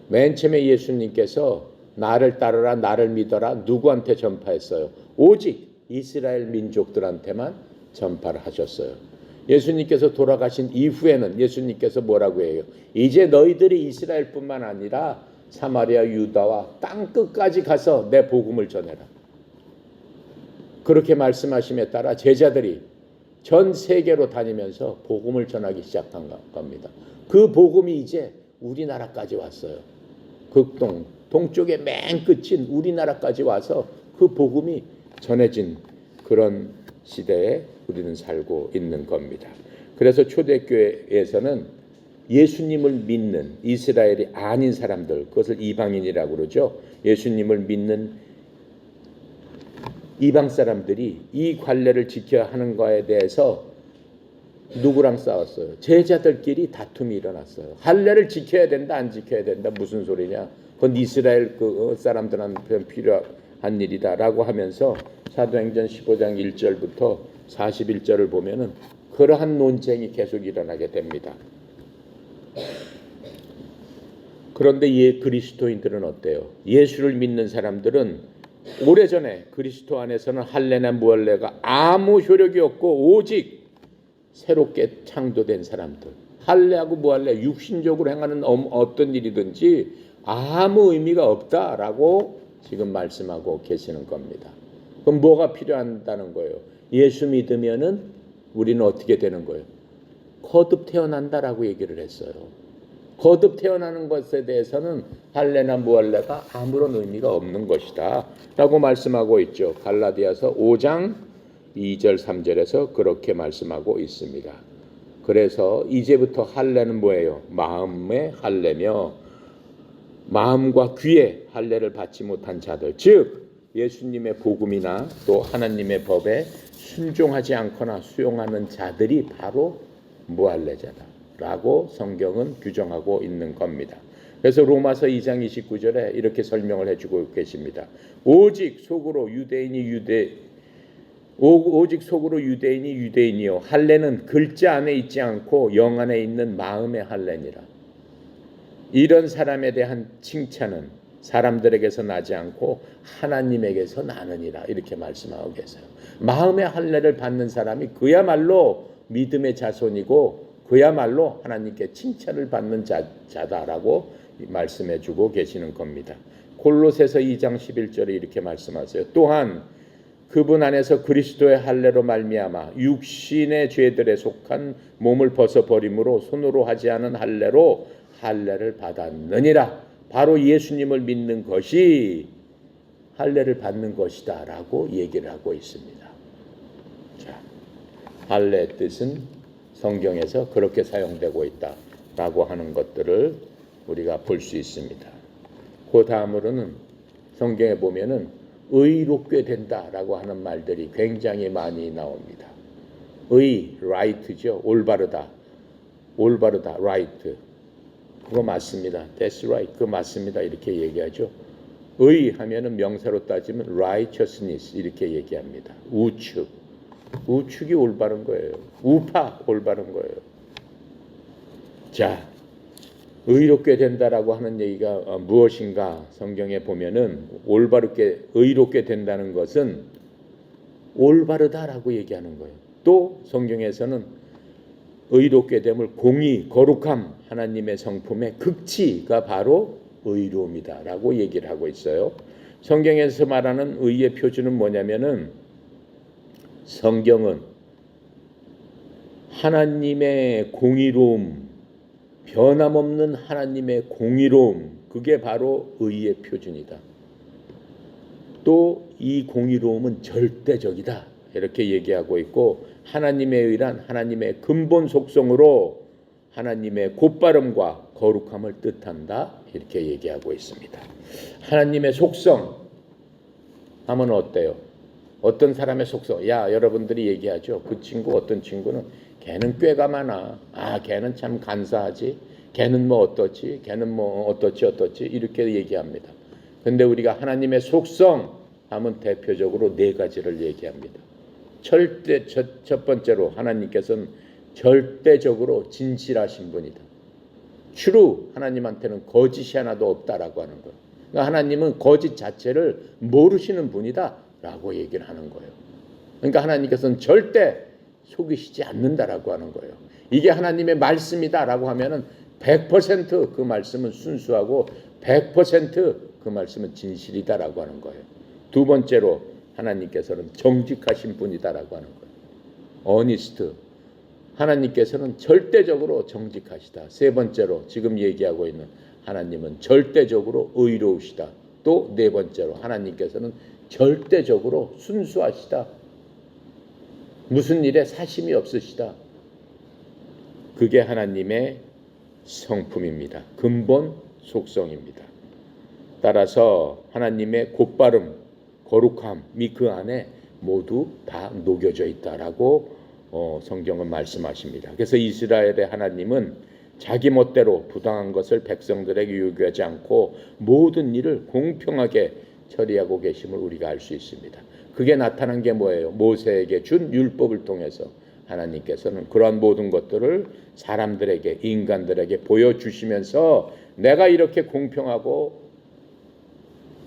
맨 처음에 예수님께서 나를 따르라, 나를 믿어라 누구한테 전파했어요? 오직 이스라엘 민족들한테만 전파를 하셨어요. 예수님께서 돌아가신 이후에는 예수님께서 뭐라고 해요? 이제 너희들이 이스라엘뿐만 아니라 사마리아, 유다와 땅 끝까지 가서 내 복음을 전해라. 그렇게 말씀하심에 따라 제자들이 전 세계로 다니면서 복음을 전하기 시작한 겁니다. 그 복음이 이제 우리나라까지 왔어요. 극동, 동쪽의 맨 끝인 우리나라까지 와서 그 복음이 전해진 그런 시대에 우리는 살고 있는 겁니다. 그래서 초대교회에서는 예수님을 믿는 이스라엘이 아닌 사람들, 그것을 이방인이라고 그러죠. 예수님을 믿는 이방 사람들이 이 관례를 지켜야 하는 거에 대해서 누구랑 싸웠어요? 제자들끼리 다툼이 일어났어요. 할례를 지켜야 된다, 안 지켜야 된다, 무슨 소리냐? 그건 이스라엘 그 사람들한테 필요한 일이다라고 하면서 사도행전 15장 1절부터 41절을 보면은 그러한 논쟁이 계속 일어나게 됩니다. 그런데 그리스도인들은 어때요? 예수를 믿는 사람들은 오래전에 그리스도 안에서는 할례나 무할례가 아무 효력이 없고 오직 새롭게 창조된 사람들, 할례하고 무할례 육신적으로 행하는 어떤 일이든지 아무 의미가 없다라고 지금 말씀하고 계시는 겁니다. 그럼 뭐가 필요하다는 거예요? 예수 믿으면은 우리는 어떻게 되는 거예요? 거듭 태어난다라고 얘기를 했어요. 거듭 태어나는 것에 대해서는 할례나 무할례가 아무런 의미가 없는 것이다 라고 말씀하고 있죠. 갈라디아서 5장 2절 3절에서 그렇게 말씀하고 있습니다. 그래서 이제부터 할례는 뭐예요? 마음의 할례며 마음과 귀에 할례를 받지 못한 자들, 즉 예수님의 복음이나 또 하나님의 법에 순종하지 않거나 수용하는 자들이 바로 무할례자다라고 성경은 규정하고 있는 겁니다. 그래서 로마서 2장 29절에 이렇게 설명을 해주고 계십니다. 오직 속으로 유대인이 유대인이요 할례는 글자 안에 있지 않고 영 안에 있는 마음의 할례니라. 이런 사람에 대한 칭찬은 사람들에게서 나지 않고 하나님에게서 나느니라 이렇게 말씀하고 계세요. 마음의 할례를 받는 사람이 그야말로 믿음의 자손이고 그야말로 하나님께 칭찬을 받는 자다라고 말씀해주고 계시는 겁니다. 골로새서 2장 11절에 이렇게 말씀하세요. 또한 그분 안에서 그리스도의 할례로 말미암아 육신의 죄들에 속한 몸을 벗어버림으로 손으로 하지 않은 할례로 할례를 받았느니라. 바로 예수님을 믿는 것이 할례를 받는 것이다 라고 얘기를 하고 있습니다. 자, 할례의 뜻은 성경에서 그렇게 사용되고 있다 라고 하는 것들을 우리가 볼 수 있습니다. 그 다음으로는 성경에 보면은 의롭게 된다라고 하는 말들이 굉장히 많이 나옵니다. right죠. 올바르다, right. 그거 맞습니다. That's right. 그거 맞습니다. 이렇게 얘기하죠. 하면은 명사로 따지면 righteousness 이렇게 얘기합니다. 우측이 올바른 거예요. 우파 올바른 거예요. 자, 의롭게 된다라고 하는 얘기가 무엇인가? 성경에 보면은 의롭게 된다는 것은 올바르다라고 얘기하는 거예요. 또 성경에서는 의롭게 됨을 공의, 거룩함, 하나님의 성품의 극치가 바로 의로움이다라고 얘기를 하고 있어요. 성경에서 말하는 의의 표준은 뭐냐면은 성경은 하나님의 공의로움, 변함없는 하나님의 공의로움, 그게 바로 의의 표준이다. 또 이 공의로움은 절대적이다 이렇게 얘기하고 있고, 하나님의 의란 하나님의 근본 속성으로 하나님의 곧바름과 거룩함을 뜻한다 이렇게 얘기하고 있습니다. 하나님의 속성 하면 어때요? 어떤 사람의 속성, 야 여러분들이 얘기하죠. 그 친구 어떤 친구는 걔는 꾀가 많아. 아 걔는 참 간사하지. 걔는 뭐 어떻지. 걔는 뭐 어떻지 이렇게 얘기합니다. 근데 우리가 하나님의 속성 하면 대표적으로 네 가지를 얘기합니다. 첫 번째로 하나님께서는 절대적으로 진실하신 분이다. true, 하나님한테는 거짓이 하나도 없다라고 하는 거예요. 그러니까 하나님은 거짓 자체를 모르시는 분이다 라고 얘기를 하는 거예요. 그러니까 하나님께서는 절대 속이시지 않는다라고 하는 거예요. 이게 하나님의 말씀이다라고 하면은 100% 그 말씀은 순수하고 100% 그 말씀은 진실이다라고 하는 거예요. 두 번째로 하나님께서는 정직하신 분이다라고 하는 거예요. honest, 하나님께서는 절대적으로 정직하시다. 세 번째로 지금 얘기하고 있는 하나님은 절대적으로 의로우시다. 또 네 번째로 하나님께서는 절대적으로 순수하시다. 무슨 일에 사심이 없으시다. 그게 하나님의 성품입니다. 근본 속성입니다. 따라서 하나님의 곧바름, 거룩함이 그 안에 모두 다 녹여져 있다라고 성경은 말씀하십니다. 그래서 이스라엘의 하나님은 자기 멋대로 부당한 것을 백성들에게 요구하지 않고 모든 일을 공평하게 처리하고 계심을 우리가 알 수 있습니다. 그게 나타난 게 뭐예요? 모세에게 준 율법을 통해서 하나님께서는 그러한 모든 것들을 사람들에게, 인간들에게 보여주시면서 내가 이렇게 공평하고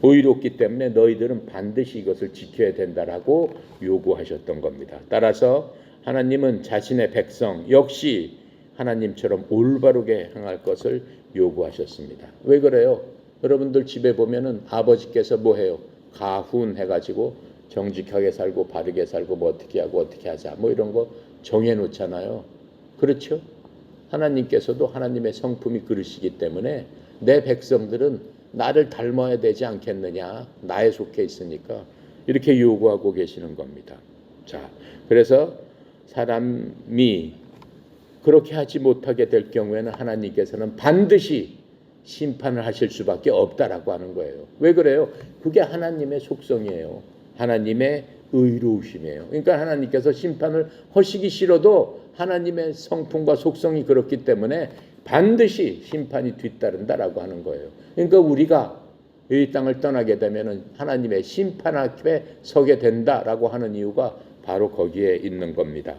의롭기 때문에 너희들은 반드시 이것을 지켜야 된다라고 요구하셨던 겁니다. 따라서 하나님은 자신의 백성 역시 하나님처럼 올바르게 행할 것을 요구하셨습니다. 왜 그래요? 여러분들 집에 보면은 아버지께서 뭐 해요? 가훈해가지고 정직하게 살고 바르게 살고 뭐 어떻게 하고 어떻게 하자 뭐 이런 거 정해놓잖아요. 그렇죠? 하나님께서도 하나님의 성품이 그러시기 때문에 내 백성들은 나를 닮아야 되지 않겠느냐, 나에 속해 있으니까 이렇게 요구하고 계시는 겁니다. 자, 그래서 사람이 그렇게 하지 못하게 될 경우에는 하나님께서는 반드시 심판을 하실 수밖에 없다라고 하는 거예요. 왜 그래요? 그게 하나님의 속성이에요. 하나님의 의로우심이에요. 그러니까 하나님께서 심판을 하시기 싫어도 하나님의 성품과 속성이 그렇기 때문에 반드시 심판이 뒤따른다라고 하는 거예요. 그러니까 우리가 이 땅을 떠나게 되면은 하나님의 심판 앞에 서게 된다라고 하는 이유가 바로 거기에 있는 겁니다.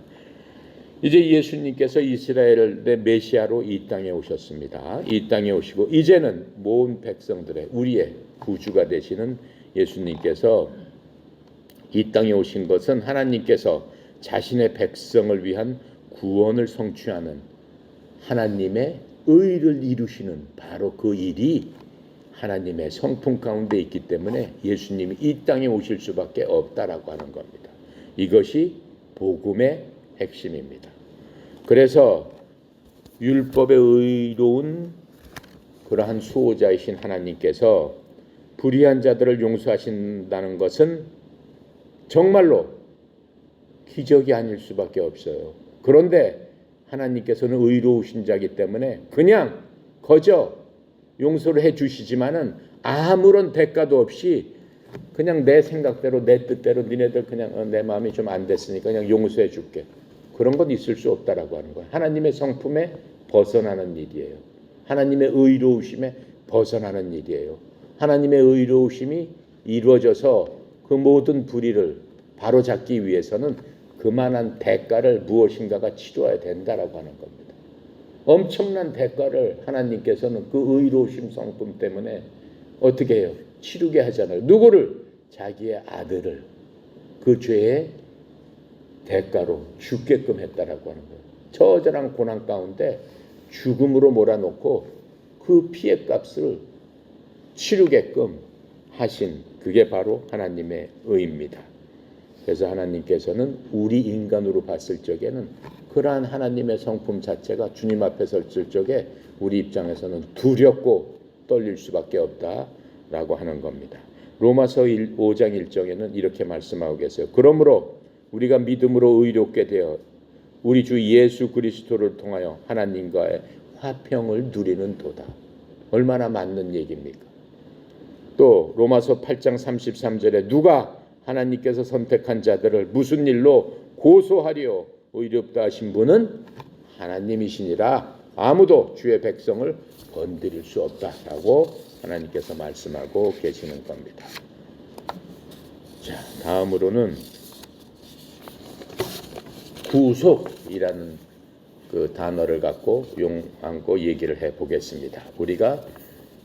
이제 예수님께서 이스라엘의 메시아로 이 땅에 오셨습니다. 이 땅에 오시고 이제는 모든 백성들의 우리의 구주가 되시는 예수님께서 이 땅에 오신 것은 하나님께서 자신의 백성을 위한 구원을 성취하는 하나님의 의를 이루시는 바로 그 일이 하나님의 성품 가운데 있기 때문에 예수님이 이 땅에 오실 수밖에 없다라고 하는 겁니다. 이것이 복음의 핵심입니다. 그래서 율법에 의로운 그러한 수호자이신 하나님께서 불의한 자들을 용서하신다는 것은 정말로 기적이 아닐 수밖에 없어요. 그런데 하나님께서는 의로우신 자이기 때문에 그냥 거저 용서를 해 주시지만은 아무런 대가도 없이 그냥 내 생각대로 내 뜻대로 니네들 그냥 내 마음이 좀 안 됐으니까 그냥 용서해 줄게. 그런 건 있을 수 없다라고 하는 거예요. 하나님의 성품에 벗어나는 일이에요. 하나님의 의로우심에 벗어나는 일이에요. 하나님의 의로우심이 이루어져서 그 모든 불의를 바로잡기 위해서는 그만한 대가를 무엇인가가 치러야 된다라고 하는 겁니다. 엄청난 대가를 하나님께서는 그 의로우심 성품 때문에 어떻게 해요? 치르게 하잖아요. 누구를? 자기의 아들을 그 죄의 대가로 죽게끔 했다라고 하는 거예요. 처절한 고난 가운데 죽음으로 몰아놓고 그 피해 값을 치르게끔 하신 그게 바로 하나님의 의입니다. 그래서 하나님께서는 우리 인간으로 봤을 적에는 그러한 하나님의 성품 자체가 주님 앞에 섰을 적에 우리 입장에서는 두렵고 떨릴 수밖에 없다라고 하는 겁니다. 로마서 5장 1절에는 이렇게 말씀하고 계세요. 그러므로 우리가 믿음으로 의롭게 되어 우리 주 예수 그리스도를 통하여 하나님과의 화평을 누리는 도다. 얼마나 맞는 얘기입니까? 또 로마서 8장 33절에 누가 하나님께서 선택한 자들을 무슨 일로 고소하려 의롭다 하신 분은 하나님이시니라 아무도 주의 백성을 건드릴 수 없다라고 하나님께서 말씀하고 계시는 겁니다. 자, 다음으로는 구속이라는 그 단어를 갖고 용안고 얘기를 해보겠습니다. 우리가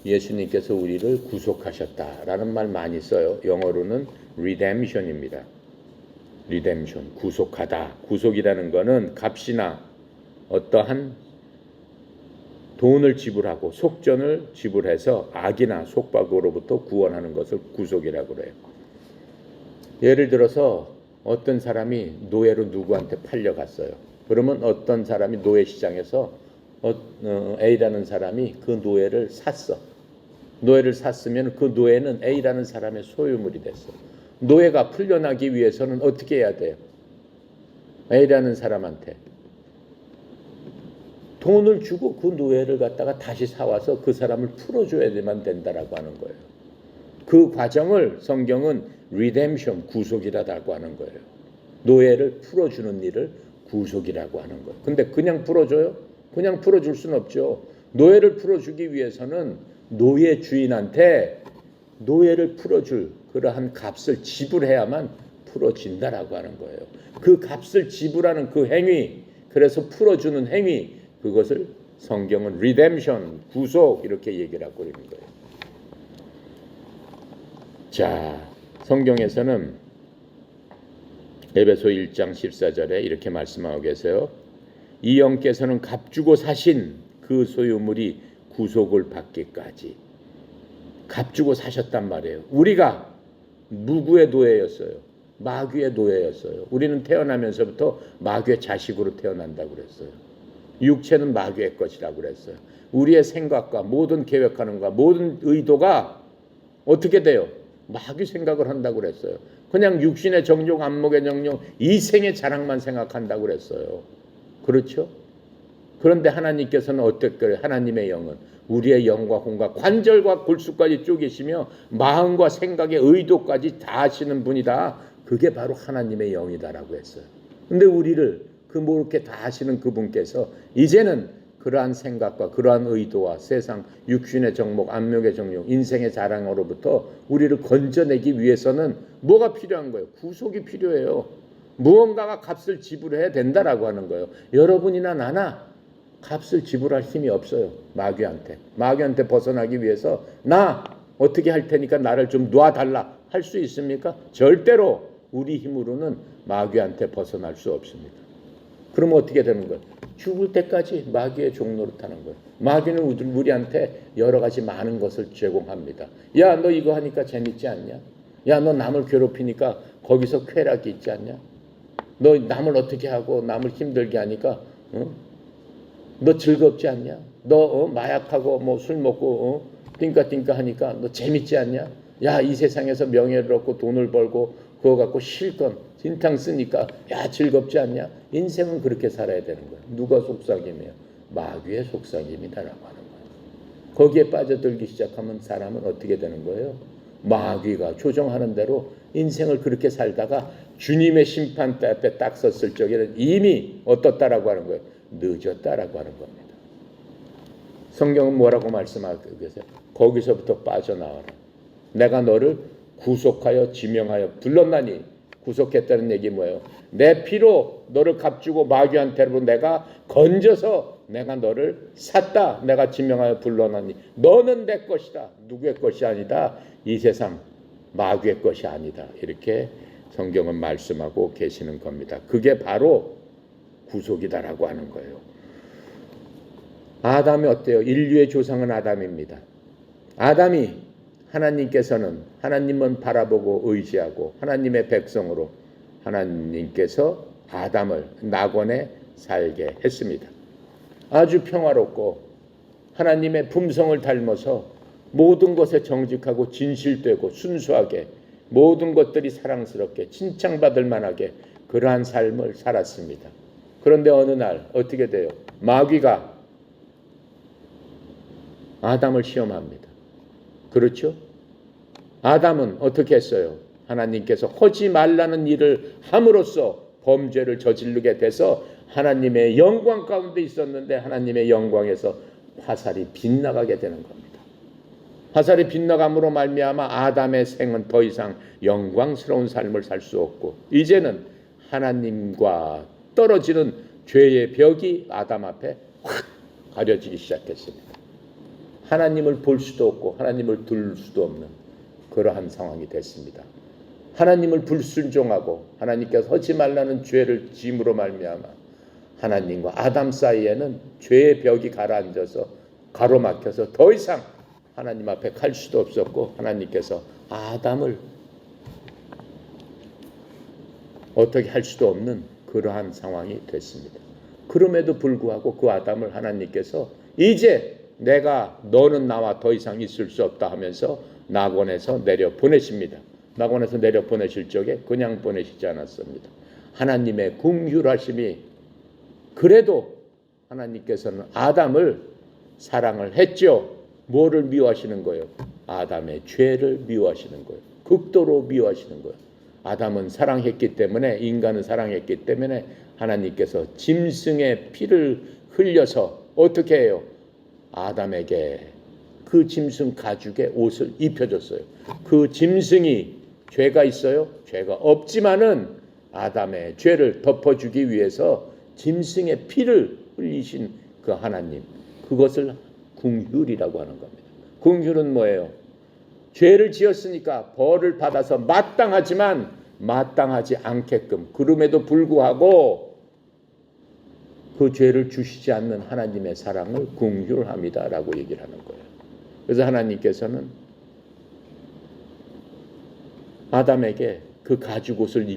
예수님께서 우리를 구속하셨다라는 말 많이 써요. 영어로는 redemption입니다. redemption, 구속하다. 구속이라는 것은 값이나 어떠한 돈을 지불하고 속전을 지불해서 악이나 속박으로부터 구원하는 것을 구속이라고 그래요. 예를 들어서 어떤 사람이 노예로 누구한테 팔려갔어요. 그러면 어떤 사람이 노예 시장에서 A라는 사람이 그 노예를 샀어. 노예를 샀으면 그 노예는 A라는 사람의 소유물이 됐어. 노예가 풀려나기 위해서는 어떻게 해야 돼요? A라는 사람한테 돈을 주고 그 노예를 갖다가 다시 사와서 그 사람을 풀어줘야만 된다라고 하는 거예요. 그 과정을 성경은 redemption, 구속이라고 하는 거예요. 노예를 풀어주는 일을 구속이라고 하는 거예요. 근데 그냥 풀어줘요? 그냥 풀어줄 수는 없죠. 노예를 풀어주기 위해서는 노예 주인한테 노예를 풀어줄 그러한 값을 지불해야만 풀어진다라고 하는 거예요. 그 값을 지불하는 그 행위, 그래서 풀어주는 행위, 그것을 성경은 redemption, 구속 이렇게 얘기를 하고 있는 거예요. 자, 성경에서는 에베소 1장 14절에 이렇게 말씀하고 계세요. 이 영께서는 값주고 사신 그 소유물이 구속을 받기까지 값주고 사셨단 말이에요. 우리가 누구의 노예였어요? 마귀의 노예였어요. 우리는 태어나면서부터 마귀의 자식으로 태어난다고 그랬어요. 육체는 마귀의 것이라고 그랬어요. 우리의 생각과 모든 계획하는 것, 모든 의도가 어떻게 돼요? 마귀 생각을 한다고 그랬어요. 그냥 육신의 정욕, 안목의 정욕, 이생의 자랑만 생각한다고 그랬어요. 그렇죠? 그런데 하나님께서는 어떨까요? 하나님의 영은 우리의 영과 혼과 관절과 골수까지 쪼개시며 마음과 생각의 의도까지 다 하시는 분이다. 그게 바로 하나님의 영이다라고 했어요. 근데 우리를 그 모르게 다 하시는 그분께서 이제는 그러한 생각과 그러한 의도와 세상 육신의 정목, 안목의 정욕, 인생의 자랑으로부터 우리를 건져내기 위해서는 뭐가 필요한 거예요? 구속이 필요해요. 무언가가 값을 지불해야 된다라고 하는 거예요. 여러분이나 나나 값을 지불할 힘이 없어요. 마귀한테 벗어나기 위해서 나 어떻게 할 테니까 나를 좀 놔달라 할 수 있습니까? 절대로 우리 힘으로는 마귀한테 벗어날 수 없습니다. 그러면 어떻게 되는 거예요? 죽을 때까지 마귀의 종노릇하는 거예요. 마귀는 우리한테 여러 가지 많은 것을 제공합니다. 야, 너 이거 하니까 재밌지 않냐? 야, 너 남을 괴롭히니까 거기서 쾌락이 있지 않냐? 너 남을 어떻게 하고 남을 힘들게 하니까 너 즐겁지 않냐? 너 마약하고 뭐 술 먹고 띵까띵까 하니까 너 재밌지 않냐? 야, 이 세상에서 명예를 얻고 돈을 벌고 그거 갖고 실컷 진탕 쓰니까 야 즐겁지 않냐? 인생은 그렇게 살아야 되는 거야. 누가 속삭임이에요? 마귀의 속삭임이다라고 하는 거예요. 거기에 빠져들기 시작하면 사람은 어떻게 되는 거예요? 마귀가 조정하는 대로 인생을 그렇게 살다가 주님의 심판대 앞에 딱 섰을 적에는 이미 어떻다라고 하는 거예요? 늦었다라고 하는 겁니다. 성경은 뭐라고 말씀하고 계세요? 거기서부터 빠져나와라. 내가 너를 구속하여 지명하여 불렀나니. 구속했다는 얘기 뭐예요? 내 피로 너를 값주고 마귀한테로 내가 건져서 내가 너를 샀다. 내가 지명하여 불러나니 너는 내 것이다. 누구의 것이 아니다. 이 세상 마귀의 것이 아니다. 이렇게 성경은 말씀하고 계시는 겁니다. 그게 바로 구속이다라고 하는 거예요. 아담이 어때요? 인류의 조상은 아담입니다. 아담이 하나님께서는 하나님은 바라보고 의지하고 하나님의 백성으로 하나님께서 아담을 낙원에 살게 했습니다. 아주 평화롭고 하나님의 품성을 닮아서 모든 것에 정직하고 진실되고 순수하게 모든 것들이 사랑스럽게 칭찬받을 만하게 그러한 삶을 살았습니다. 그런데 어느 날 어떻게 돼요? 마귀가 아담을 시험합니다. 그렇죠? 아담은 어떻게 했어요? 하나님께서 하지 말라는 일을 함으로써 범죄를 저지르게 돼서 하나님의 영광 가운데 있었는데 하나님의 영광에서 화살이 빗나가게 되는 겁니다. 화살이 빗나감으로 말미암아 아담의 생은 더 이상 영광스러운 삶을 살 수 없고 이제는 하나님과 떨어지는 죄의 벽이 아담 앞에 확 가려지기 시작했습니다. 하나님을 볼 수도 없고 하나님을 들 수도 없는 그러한 상황이 됐습니다. 하나님을 불순종하고 하나님께서 하지 말라는 죄를 지음으로 말미암아 하나님과 아담 사이에는 죄의 벽이 가라앉아서 가로막혀서 더 이상 하나님 앞에 갈 수도 없었고 하나님께서 아담을 어떻게 할 수도 없는 그러한 상황이 됐습니다. 그럼에도 불구하고 그 아담을 하나님께서 이제 내가 너는 나와 더 이상 있을 수 없다 하면서 낙원에서 내려 보내십니다. 낙원에서 내려 보내실 적에 그냥 보내시지 않았습니다. 하나님의 긍휼하심이 그래도 하나님께서는 아담을 사랑을 했죠. 뭐를 미워하시는 거예요? 아담의 죄를 미워하시는 거예요. 극도로 미워하시는 거예요. 아담은 사랑했기 때문에 인간은 사랑했기 때문에 하나님께서 짐승의 피를 흘려서 어떻게 해요? 아담에게 그 짐승 가죽의 옷을 입혀줬어요. 그 짐승이 죄가 있어요? 죄가 없지만은 아담의 죄를 덮어주기 위해서 짐승의 피를 흘리신 그 하나님, 그것을 긍휼이라고 하는 겁니다. 긍휼은 뭐예요? 죄를 지었으니까 벌을 받아서 마땅하지만 마땅하지 않게끔 그럼에도 불구하고 그 죄를 주시지 않는 하나님의 사랑을 긍휼합니다라고 얘기를 하는 거예요. 그래서 하나님께서는 아담에게 그 가죽옷을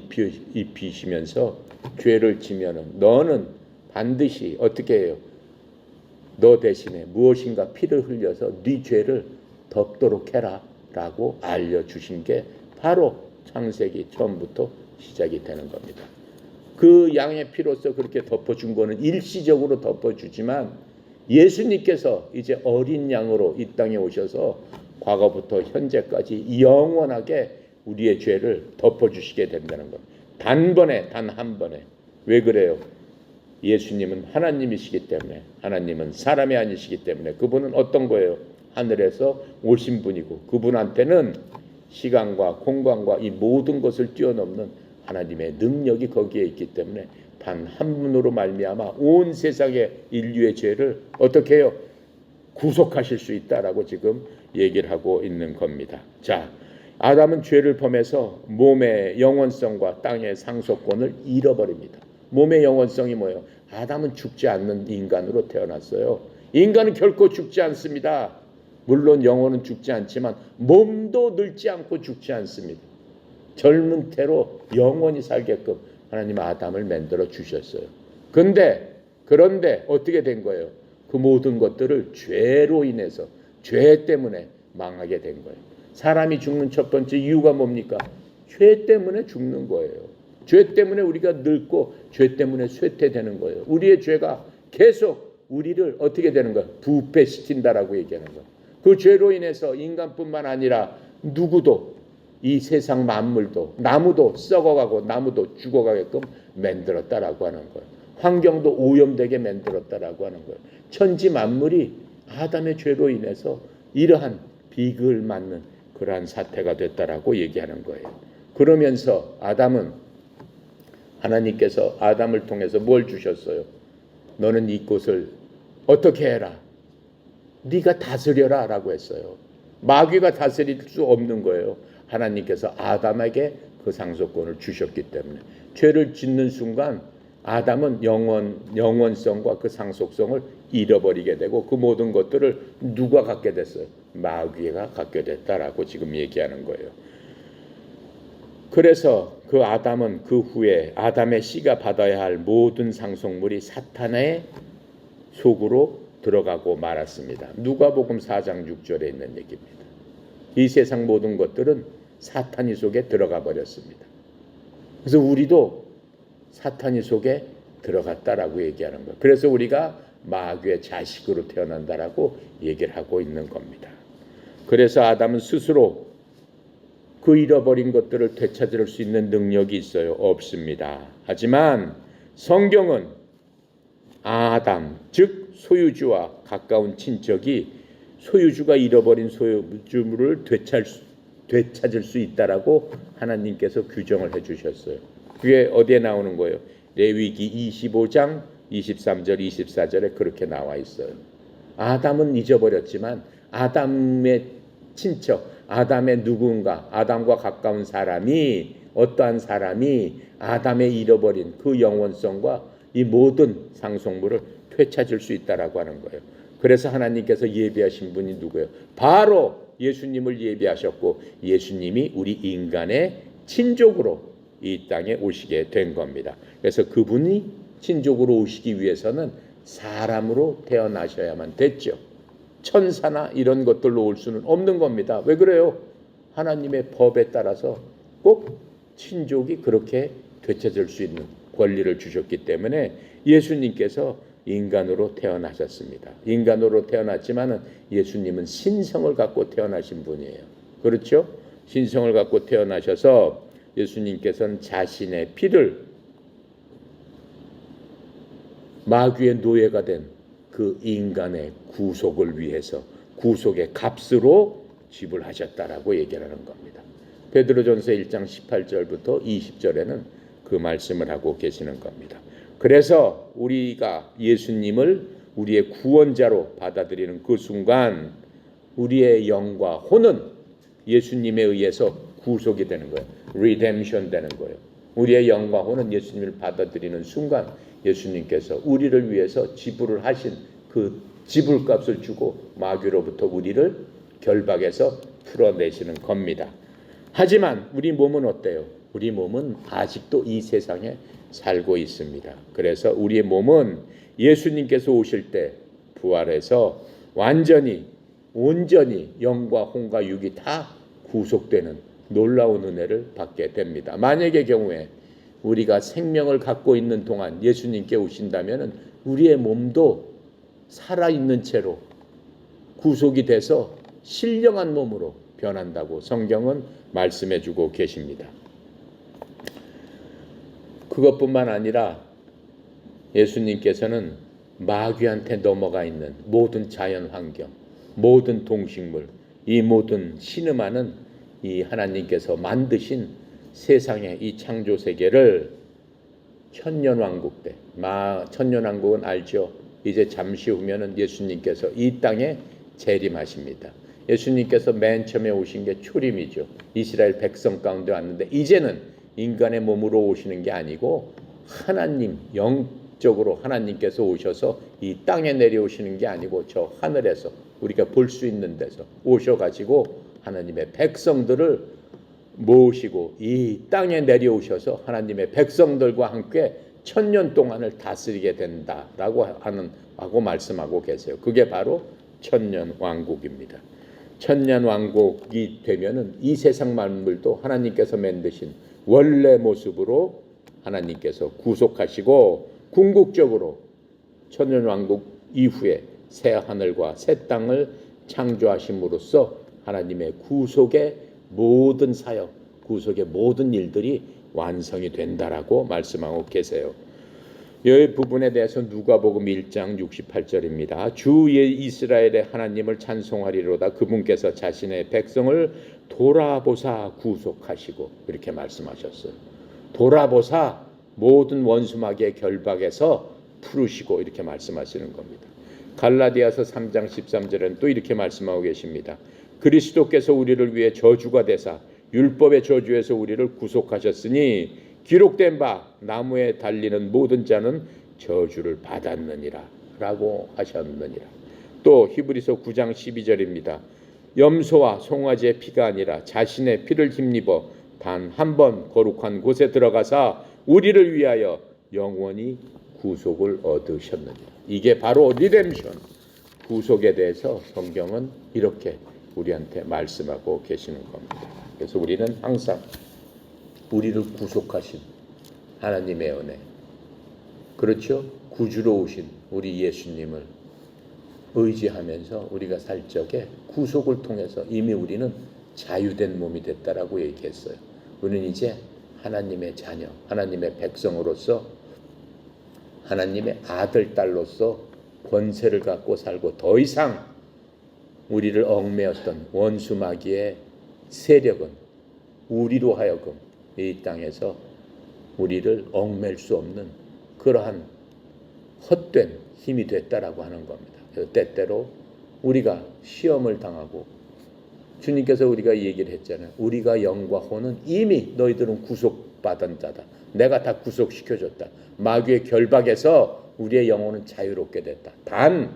입히시면서 죄를 지면은 너는 반드시 어떻게 해요? 너 대신에 무엇인가 피를 흘려서 네 죄를 덮도록 해라 라고 알려주신 게 바로 창세기 처음부터 시작이 되는 겁니다. 그 양의 피로서 그렇게 덮어준 거는 일시적으로 덮어주지만 예수님께서 이제 어린 양으로 이 땅에 오셔서 과거부터 현재까지 영원하게 우리의 죄를 덮어주시게 된다는 것. 단번에 단 한 번에. 왜 그래요? 예수님은 하나님이시기 때문에 하나님은 사람이 아니시기 때문에 그분은 어떤 거예요? 하늘에서 오신 분이고 그분한테는 시간과 공간과 이 모든 것을 뛰어넘는 하나님의 능력이 거기에 있기 때문에 단 한 분으로 말미암아 온 세상의 인류의 죄를 어떻게 해요? 구속하실 수 있다라고 지금 얘기를 하고 있는 겁니다. 자, 아담은 죄를 범해서 몸의 영원성과 땅의 상속권을 잃어버립니다. 몸의 영원성이 뭐예요? 아담은 죽지 않는 인간으로 태어났어요. 인간은 결코 죽지 않습니다. 물론 영혼은 죽지 않지만 몸도 늙지 않고 죽지 않습니다. 젊은 태로 영원히 살게끔 하나님 아담을 만들어 주셨어요. 그런데 어떻게 된 거예요? 그 모든 것들을 죄로 인해서 죄 때문에 망하게 된 거예요. 사람이 죽는 첫 번째 이유가 뭡니까? 죄 때문에 죽는 거예요. 죄 때문에 우리가 늙고 죄 때문에 쇠퇴되는 거예요. 우리의 죄가 계속 우리를 어떻게 되는 거예요? 부패시킨다라고 얘기하는 거예요. 그 죄로 인해서 인간뿐만 아니라 누구도 이 세상 만물도 나무도 썩어가고 나무도 죽어가게끔 만들었다라고 하는 거예요. 환경도 오염되게 만들었다라고 하는 거예요. 천지 만물이 아담의 죄로 인해서 이러한 비극을 맞는 그러한 사태가 됐다라고 얘기하는 거예요. 그러면서 아담은 하나님께서 아담을 통해서 뭘 주셨어요? 너는 이곳을 어떻게 해라? 네가 다스려라 라고 했어요. 마귀가 다스릴 수 없는 거예요. 하나님께서 아담에게 그 상속권을 주셨기 때문에 죄를 짓는 순간 아담은 영원성과 그 상속성을 잃어버리게 되고 그 모든 것들을 누가 갖게 됐어요? 마귀가 갖게 됐다라고 지금 얘기하는 거예요. 그래서 그 아담은 그 후에 아담의 씨가 받아야 할 모든 상속물이 사탄의 속으로 들어가고 말았습니다. 누가복음 4장 6절에 있는 얘기입니다. 이 세상 모든 것들은 사탄이 속에 들어가 버렸습니다. 그래서 우리도 사탄이 속에 들어갔다라고 얘기하는 거예요. 그래서 우리가 마귀의 자식으로 태어난다라고 얘기를 하고 있는 겁니다. 그래서 아담은 스스로 그 잃어버린 것들을 되찾을 수 있는 능력이 있어요? 없습니다. 하지만 성경은 아담, 즉 소유주와 가까운 친척이 소유주가 잃어버린 소유주를 되찾을 수 있다라고 하나님께서 규정을 해주셨어요. 그게 어디에 나오는 거예요? 레위기 25장 23절 24절에 그렇게 나와 있어요. 아담은 잊어버렸지만 아담의 친척, 아담의 누군가, 아담과 가까운 사람이, 어떠한 사람이 아담의 잃어버린 그 영원성과 이 모든 상속물을 되찾을 수 있다라고 하는 거예요. 그래서 하나님께서 예비하신 분이 누구예요? 바로 예수님을 예비하셨고 예수님이 우리 인간의 친족으로 이 땅에 오시게 된 겁니다. 그래서 그분이 친족으로 오시기 위해서는 사람으로 태어나셔야만 됐죠. 천사나 이런 것들로 올 수는 없는 겁니다. 왜 그래요? 하나님의 법에 따라서 꼭 친족이 그렇게 되찾을 수 있는 권리를 주셨기 때문에 예수님께서 인간으로 태어나셨습니다. 인간으로 태어났지만은 예수님은 신성을 갖고 태어나신 분이에요. 그렇죠? 신성을 갖고 태어나셔서 예수님께서는 자신의 피를 마귀의 노예가 된 그 인간의 구속을 위해서 구속의 값으로 지불하셨다라고 얘기를 하는 겁니다. 베드로전서 1장 18절부터 20절에는 그 말씀을 하고 계시는 겁니다. 그래서 우리가 예수님을 우리의 구원자로 받아들이는 그 순간 우리의 영과 혼은 예수님에 의해서 구속이 되는 거예요. 리뎀션 되는 거예요. 우리의 영과 혼은 예수님을 받아들이는 순간 예수님께서 우리를 위해서 지불을 하신 그 지불값을 주고 마귀로부터 우리를 결박해서 풀어내시는 겁니다. 하지만 우리 몸은 어때요? 우리 몸은 아직도 이 세상에 살고 있습니다. 그래서 우리의 몸은 예수님께서 오실 때 부활해서 온전히 영과 혼과 육이 다 구속되는 놀라운 은혜를 받게 됩니다. 만약의 경우에 우리가 생명을 갖고 있는 동안 예수님께 오신다면 우리의 몸도 살아있는 채로 구속이 돼서 신령한 몸으로 변한다고 성경은 말씀해주고 계십니다. 그것뿐만 아니라 예수님께서는 마귀한테 넘어가 있는 모든 자연 환경, 모든 동식물, 이 모든 신음하는 이 하나님께서 만드신 세상의 이 창조 세계를 천년왕국 때, 천년왕국은 알죠? 이제 잠시 후면은 예수님께서 이 땅에 재림하십니다. 예수님께서 맨 처음에 오신 게 초림이죠. 이스라엘 백성 가운데 왔는데 이제는 인간의 몸으로 오시는 게 아니고 하나님, 영적으로 하나님께서 오셔서 이 땅에 내려오시는 게 아니고 저 하늘에서 우리가 볼 수 있는 데서 오셔가지고 하나님의 백성들을 모시고 이 땅에 내려오셔서 하나님의 백성들과 함께 천년 동안을 다스리게 된다라고 하고 말씀하고 계세요. 그게 바로 천년 왕국입니다. 천년 왕국이 되면은 이 세상 만물도 하나님께서 만드신 원래 모습으로 하나님께서 구속하시고 궁극적으로 천년 왕국 이후에 새 하늘과 새 땅을 창조하심으로써 하나님의 구속의 모든 사역, 구속의 모든 일들이 완성이 된다라고 말씀하고 계세요. 이 부분에 대해서 누가복음 1장 68절입니다. 주 이스라엘의 하나님을 찬송하리로다. 그분께서 자신의 백성을 돌아보사 구속하시고 이렇게 말씀하셨어요. 돌아보사 모든 원수마귀의 결박에서 풀으시고 이렇게 말씀하시는 겁니다. 갈라디아서 3장 13절은 또 이렇게 말씀하고 계십니다. 그리스도께서 우리를 위해 저주가 되사 율법의 저주에서 우리를 구속하셨으니 기록된 바 나무에 달리는 모든 자는 저주를 받았느니라 라고 하셨느니라. 또 히브리서 9장 12절입니다. 염소와 송아지의 피가 아니라 자신의 피를 힘입어 단 한 번 거룩한 곳에 들어가사 우리를 위하여 영원히 구속을 얻으셨느니라. 이게 바로 리뎀션, 구속에 대해서 성경은 이렇게 우리한테 말씀하고 계시는 겁니다. 그래서 우리는 항상 우리를 구속하신 하나님의 은혜, 그렇죠? 구주로 오신 우리 예수님을 의지하면서 우리가 살 적에 구속을 통해서 이미 우리는 자유된 몸이 됐다라고 얘기했어요. 우리는 이제 하나님의 자녀, 하나님의 백성으로서 하나님의 아들, 딸로서 권세를 갖고 살고 더 이상 우리를 얽매였던 원수 마귀의 세력은 우리로 하여금 이 땅에서 우리를 얽맬 수 없는 그러한 헛된 힘이 됐다라고 하는 겁니다. 그래서 때때로 우리가 시험을 당하고 주님께서 우리가 얘기를 했잖아요. 우리가 영과 혼은 이미 너희들은 구속받은 자다. 내가 다 구속시켜줬다. 마귀의 결박에서 우리의 영혼은 자유롭게 됐다. 단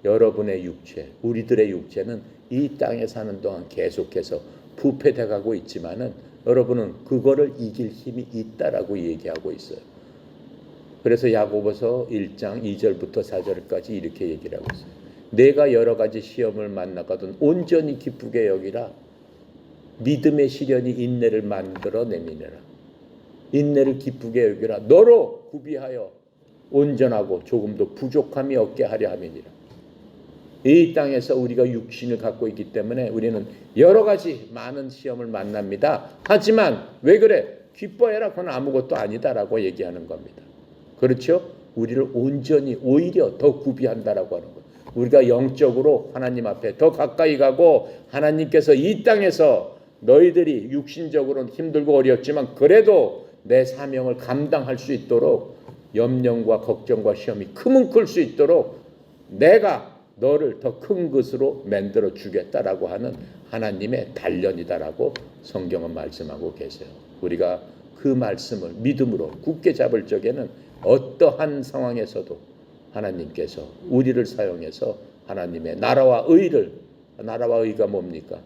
여러분의 육체, 우리들의 육체는 이 땅에 사는 동안 계속해서 부패돼 가고 있지만은 여러분은 그거를 이길 힘이 있다라고 얘기하고 있어요. 그래서 야고보서 1장 2절부터 4절까지 이렇게 얘기를 하고 있어요. 내가 여러 가지 시험을 만나거든 온전히 기쁘게 여기라. 믿음의 시련이 인내를 만들어 내미느라. 인내를 기쁘게 여기라. 너로 구비하여 온전하고 조금도 부족함이 없게 하려 함이니라. 이 땅에서 우리가 육신을 갖고 있기 때문에 우리는 여러 가지 많은 시험을 만납니다. 하지만 왜 그래? 기뻐해라. 그건 아무것도 아니다라고 얘기하는 겁니다. 그렇죠? 우리를 온전히 오히려 더 구비한다라고 하는 거예요. 우리가 영적으로 하나님 앞에 더 가까이 가고 하나님께서 이 땅에서 너희들이 육신적으로는 힘들고 어렵지만 그래도 내 사명을 감당할 수 있도록 염려과 걱정과 시험이 크면 클 수 있도록 내가 너를 더 큰 것으로 만들어 주겠다라고 하는 하나님의 단련이다라고 성경은 말씀하고 계세요. 우리가 그 말씀을 믿음으로 굳게 잡을 적에는 어떠한 상황에서도 하나님께서 우리를 사용해서 하나님의 나라와 의가 뭡니까?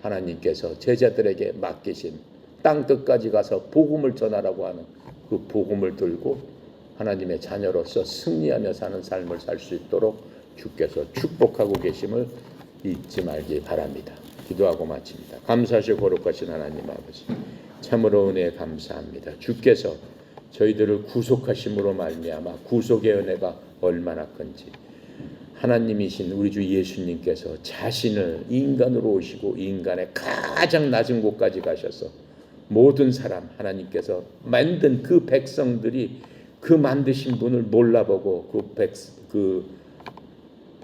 하나님께서 제자들에게 맡기신 땅 끝까지 가서 복음을 전하라고 하는 그 복음을 들고 하나님의 자녀로서 승리하며 사는 삶을 살 수 있도록 주께서 축복하고 계심을 잊지 말기 바랍니다. 기도하고 마칩니다. 감사하시고 거룩하신 하나님 아버지, 참으로 은혜에 감사합니다. 주께서 저희들을 구속하심으로 말미암아 구속의 은혜가 얼마나 큰지, 하나님이신 우리 주 예수님께서 자신을 인간으로 오시고 인간의 가장 낮은 곳까지 가셔서 모든 사람 하나님께서 만든 그 백성들이 그 만드신 분을 몰라보고 그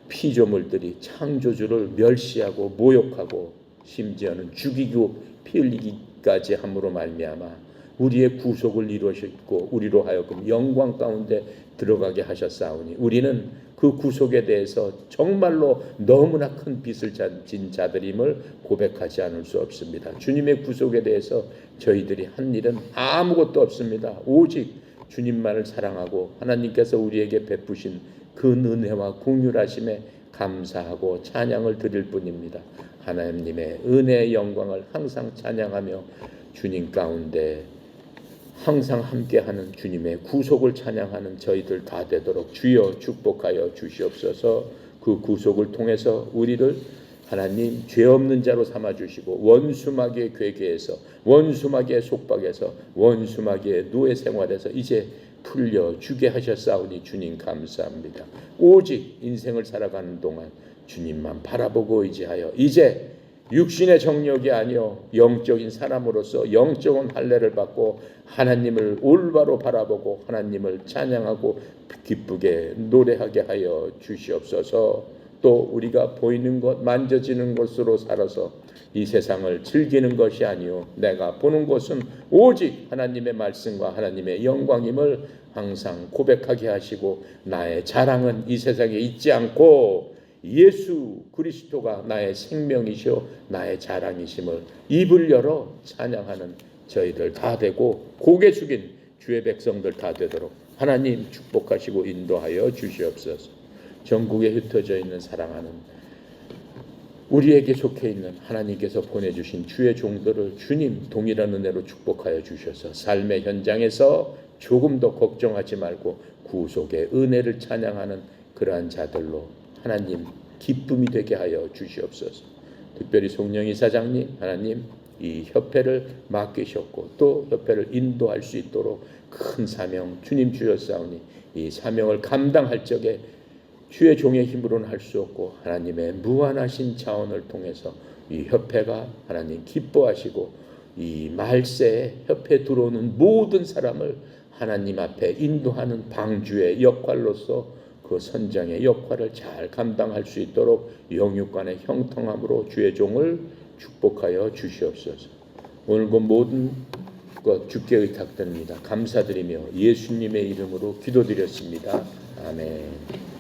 피조물들이 창조주를 멸시하고 모욕하고 심지어는 죽이고 피 흘리기까지 함으로 말미암아 우리의 구속을 이루셨고 우리로 하여금 영광 가운데 들어가게 하셨사오니 우리는 그 구속에 대해서 정말로 너무나 큰 빚을 진 자들임을 고백하지 않을 수 없습니다. 주님의 구속에 대해서 저희들이 한 일은 아무것도 없습니다. 오직 주님만을 사랑하고 하나님께서 우리에게 베푸신 그 은혜와 긍휼하심에 감사하고 찬양을 드릴 뿐입니다. 하나님의 은혜의 영광을 항상 찬양하며 주님 가운데 항상 함께하는 주님의 구속을 찬양하는 저희들 다 되도록 주여 축복하여 주시옵소서. 그 구속을 통해서 우리를 하나님 죄 없는 자로 삼아주시고 원수마귀의 괴계에서 원수마귀의 속박에서 원수마귀의 노예 생활에서 이제 풀려주게 하셨사오니 주님 감사합니다. 오직 인생을 살아가는 동안 주님만 바라보고 의지하여 이제 육신의 정력이 아니요 영적인 사람으로서 영적인 할례를 받고 하나님을 올바로 바라보고 하나님을 찬양하고 기쁘게 노래하게 하여 주시옵소서. 또 우리가 보이는 것 만져지는 것으로 살아서 이 세상을 즐기는 것이 아니요 내가 보는 것은 오직 하나님의 말씀과 하나님의 영광임을 항상 고백하게 하시고 나의 자랑은 이 세상에 있지 않고 예수 그리스도가 나의 생명이시오 나의 자랑이심을 입을 열어 찬양하는 저희들 다 되고 고개 숙인 주의 백성들 다 되도록 하나님 축복하시고 인도하여 주시옵소서. 전국에 흩어져 있는 사랑하는 우리에게 속해 있는 하나님께서 보내주신 주의 종들을 주님 동일한 은혜로 축복하여 주셔서 삶의 현장에서 조금 더 걱정하지 말고 구속의 은혜를 찬양하는 그러한 자들로 하나님 기쁨이 되게 하여 주시옵소서. 특별히 송영희 사장님, 하나님 이 협회를 맡기셨고 또 협회를 인도할 수 있도록 큰 사명 주님 주셨사오니 이 사명을 감당할 적에 주의 종의 힘으로는 할 수 없고 하나님의 무한하신 자원을 통해서 이 협회가 하나님 기뻐하시고 이 말세에 협회에 들어오는 모든 사람을 하나님 앞에 인도하는 방주의 역할로서 그 선장의 역할을 잘 감당할 수 있도록 영육간의 형통함으로 주의 종을 축복하여 주시옵소서. 오늘 그 모든 것 주께 의탁드립니다. 감사드리며 예수님의 이름으로 기도드렸습니다. 아멘.